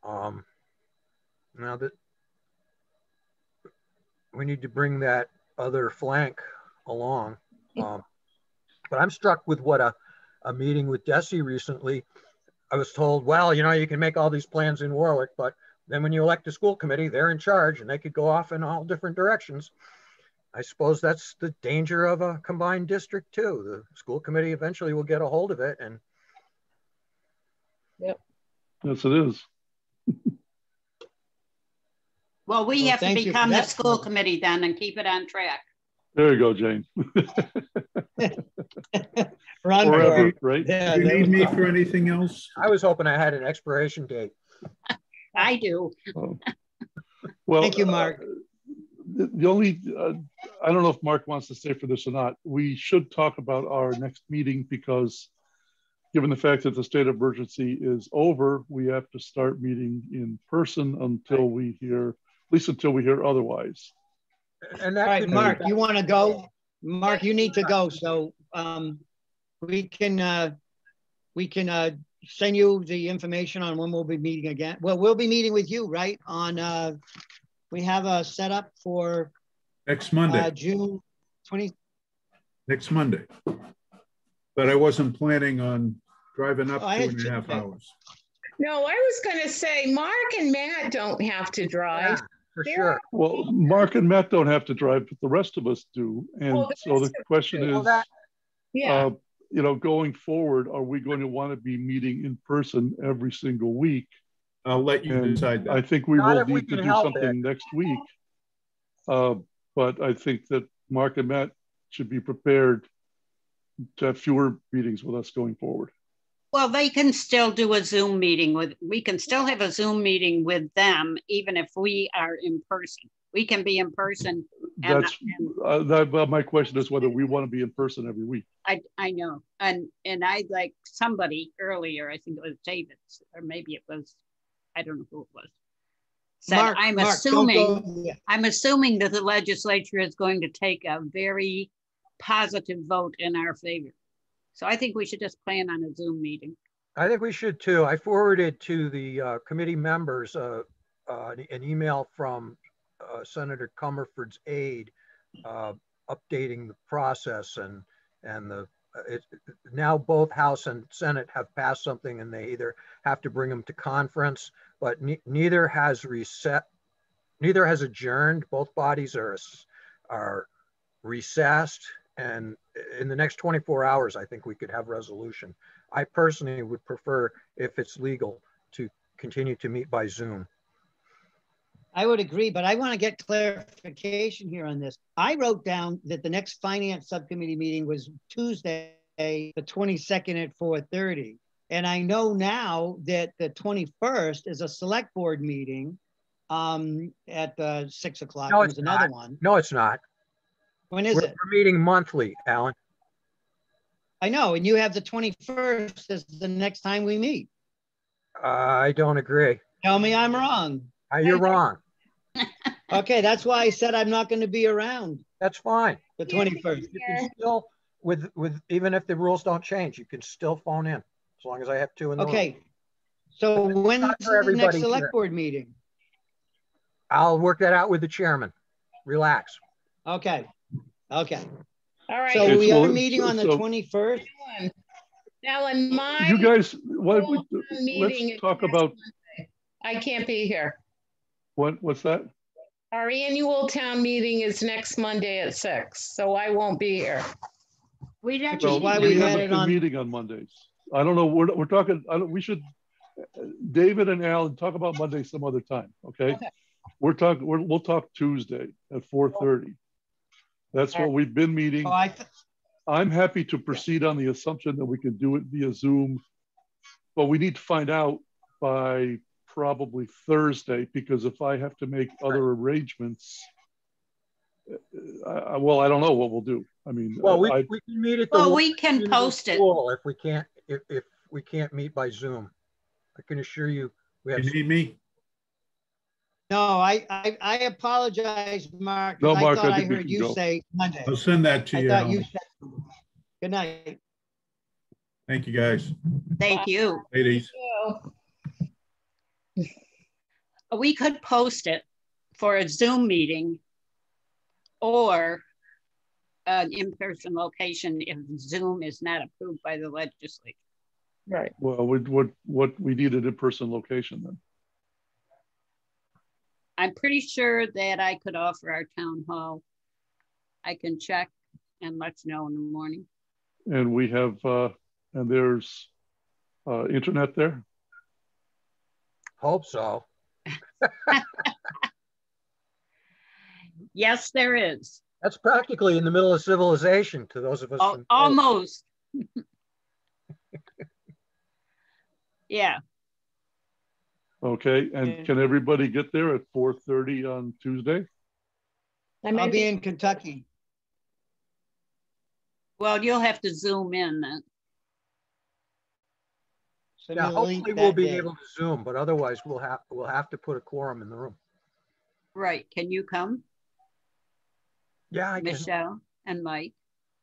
now that we need to bring that other flank along. But I'm struck with what a meeting with Desi recently, I was told, well, you know, you can make all these plans in Warwick, but then when you elect a school committee, they're in charge and they could go off in all different directions. I suppose that's the danger of a combined district too. The school committee eventually will get a hold of it. And Yep. Yes, it is. Well, we have to thank you for become the that. school committee then and keep it on track. There you go, Jane. Run Forever, for it. right? Yeah, Do you there need we me go. for anything else? I was hoping I had an expiration date. I do. Well, Thank you, Mark. The only, I don't know if Mark wants to stay for this or not. We should talk about our next meeting because given the fact that the state of emergency is over, we have to start meeting in person until we hear, at least until we hear otherwise. And All that right, could Mark, be, you want to go? Mark, you need to go. So we can send you the information on when we'll be meeting again. Well, we'll be meeting with you, right? On we have a setup for Next Monday. June 20. Next Monday. But I wasn't planning on driving up Oh, I had 2.5 to- hours. No, I was going to say Mark and Matt don't have to drive. yeah, for sure. Well, Mark and Matt don't have to drive, but the rest of us do. And Oh, the so the rest of us question do. is, Well, that- Yeah. you know, going forward, are we going to want to be meeting in person every single week? I'll let you And decide that. I think we Not will if we need to can do help something next week. But I think that Mark and Matt should be prepared to have fewer meetings with us going forward. Well, they can still do a Zoom meeting we can still have a Zoom meeting with them, even if we are in person. We can be in person. That's my question is whether we want to be in person every week. I know. And I like somebody earlier, I think it was David, or maybe it was, I don't know who it was. Said, Mark, I'm assuming that the legislature is going to take a very positive vote in our favor. So I think we should just plan on a Zoom meeting. I think we should too. I forwarded to the committee members an email from Senator Comerford's aide updating the process, and now both House and Senate have passed something, and they either have to bring them to conference, but neither has adjourned. Both bodies are recessed, and in the next 24 hours, I think we could have resolution. I personally would prefer, if it's legal, to continue to meet by Zoom. I would agree, but I want to get clarification here on this. I wrote down that the next finance subcommittee meeting was Tuesday, the 22nd at 4:30. And I know now that the 21st is a select board meeting at 6 o'clock. No, There's another one. No, it's not. When is it? We're meeting monthly, Alan. I know, and you have the 21st as the next time we meet. I don't agree. Tell me I'm wrong. You're wrong. Okay, that's why I said I'm not going to be around That's fine. the 21st. You can still, with even if the rules don't change, you can still phone in as long as I have two in the room. Okay, so when's not for the everybody next select here. board meeting? I'll work that out with the chairman. Relax. Okay, okay. All right. So we Well, are meeting on the so- 21st. Alan, my You guys, let's meeting talk is about Monday. I can't be here. what's that? Our annual town meeting is next Monday at 6, so I won't be here. We'd have Which is why we had it on- meeting on Mondays. I don't know. We're talking. We should. David and Alan talk about Monday some other time. Okay. We'll talk Tuesday at 4:30. That's what we've been meeting. Oh, I'm happy to proceed on the assumption that we can do it via Zoom, but we need to find out by probably Thursday, because if I have to make other arrangements, Well, I don't know what we'll do. I mean, Well, we can meet at the. Well, we can post it. If we can't meet by Zoom. I can assure you we have. You need me? No, I apologize, Mark. No, Mark, I thought I I think we heard can you go. say Monday. I'll send that to I you. thought you said. Good night. Thank you, guys. Thank you. Ladies. We could post it for a Zoom meeting or an in-person location if Zoom is not approved by the legislature. Right. Well, what we need an in-person location then. I'm pretty sure that I could offer our town hall. I can check and let you know in the morning. And we have, and there's internet there? Hope so. Yes, there is. That's practically in the middle of civilization to those of us. Almost. Yeah. Okay, and can everybody get there at 4:30 on Tuesday? I'll be in Kentucky. Well, you'll have to Zoom in then. Yeah, hopefully we'll be able to Zoom, but otherwise we'll have to put a quorum in the room. Right. Can you come? Yeah, I can. Michelle and Mike.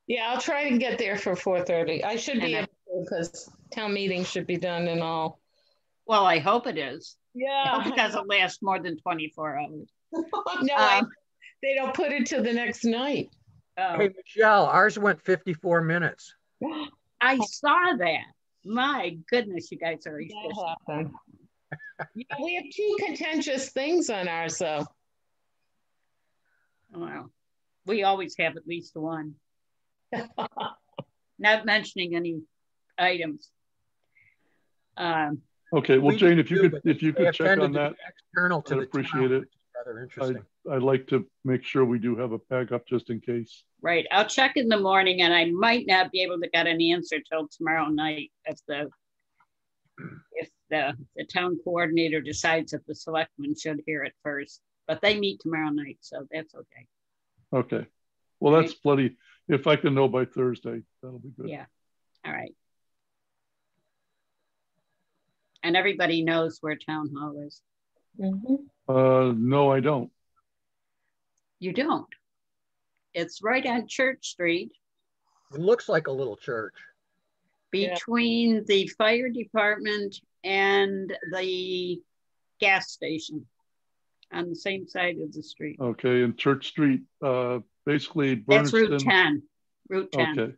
Yeah, I'll try to get there for 4:30. I should be able to because town meeting should be done and all. Well, I hope it is. Yeah. I hope it doesn't last more than 24 hours. No, they don't put it till the next night. Hey, Michelle, ours went 54 minutes. I saw that. My goodness, you guys are efficient. Yeah, we have 2 contentious things on ours, though. Wow. We always have at least one. Not mentioning any items. Okay, well, Jane, if you could check on that, external to I'd appreciate it. Rather interesting. I'd like to make sure we do have a backup just in case. Right. I'll check in the morning, and I might not be able to get an answer till tomorrow night if the town coordinator decides that the selectmen should hear it first. But they meet tomorrow night, so that's okay. Okay. Well, that's plenty. If I can know by Thursday, that'll be good. Yeah. All right. And everybody knows where town hall is. Mm-hmm. No, I don't. You don't. It's right on Church Street. It looks like a little church. Between the fire department and the gas station on the same side of the street. Okay, and Church Street, basically Berniston. That's Route 10. Route 10. Okay,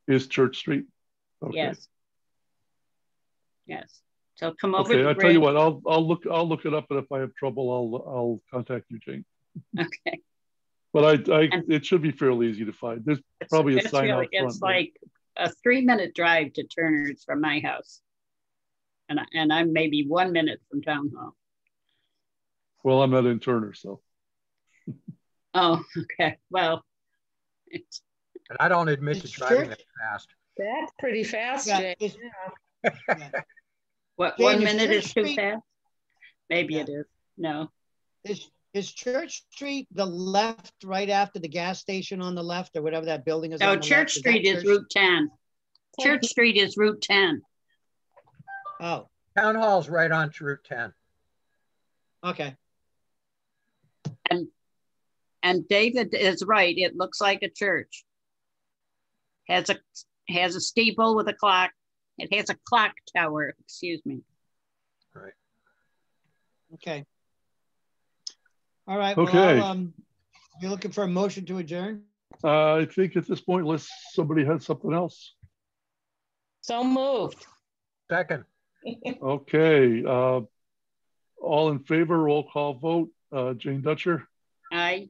is Church Street. Okay. Yes. Yes. So come over. Okay, I'll tell you what. I'll look it up, and if I have trouble, I'll contact you, Jane. Okay. But it should be fairly easy to find. There's probably a sign out front. It's like a 3-minute drive to Turner's from my house, and I'm maybe 1 minute from town hall. Well, I'm not in Turner, so. Oh, okay. Well, and I don't admit to driving that fast. That's pretty fast, Jane. Yeah. What, Jane, 1 minute is too Street, fast? Maybe it is. No. Is Church Street the left, right after the gas station on the left, or whatever that building is? No, Church Street is Route 10. Church Street is Route 10. Oh. Town hall's right on Route 10. Okay. And David is right. It looks like a church. Has a steeple with a clock. It has a clock tower, excuse me. Right. Okay. All right. Okay. Well, you're looking for a motion to adjourn? I think at this point, unless somebody has something else. So moved. Second. Okay. All in favor, roll call vote. Jane Dutcher. Aye.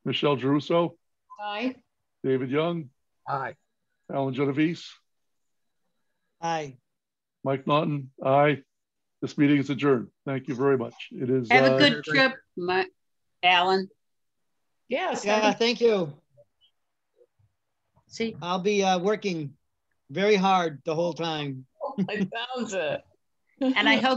Michelle Giarrusso. Aye. David Young. Aye. Alan Genovese. Aye. Mike Naughton. Aye. This meeting is adjourned. Thank you very much. It is. Have a good trip, Alan. Yes. Yeah, thank you. See, I'll be working very hard the whole time. I found it. and I hope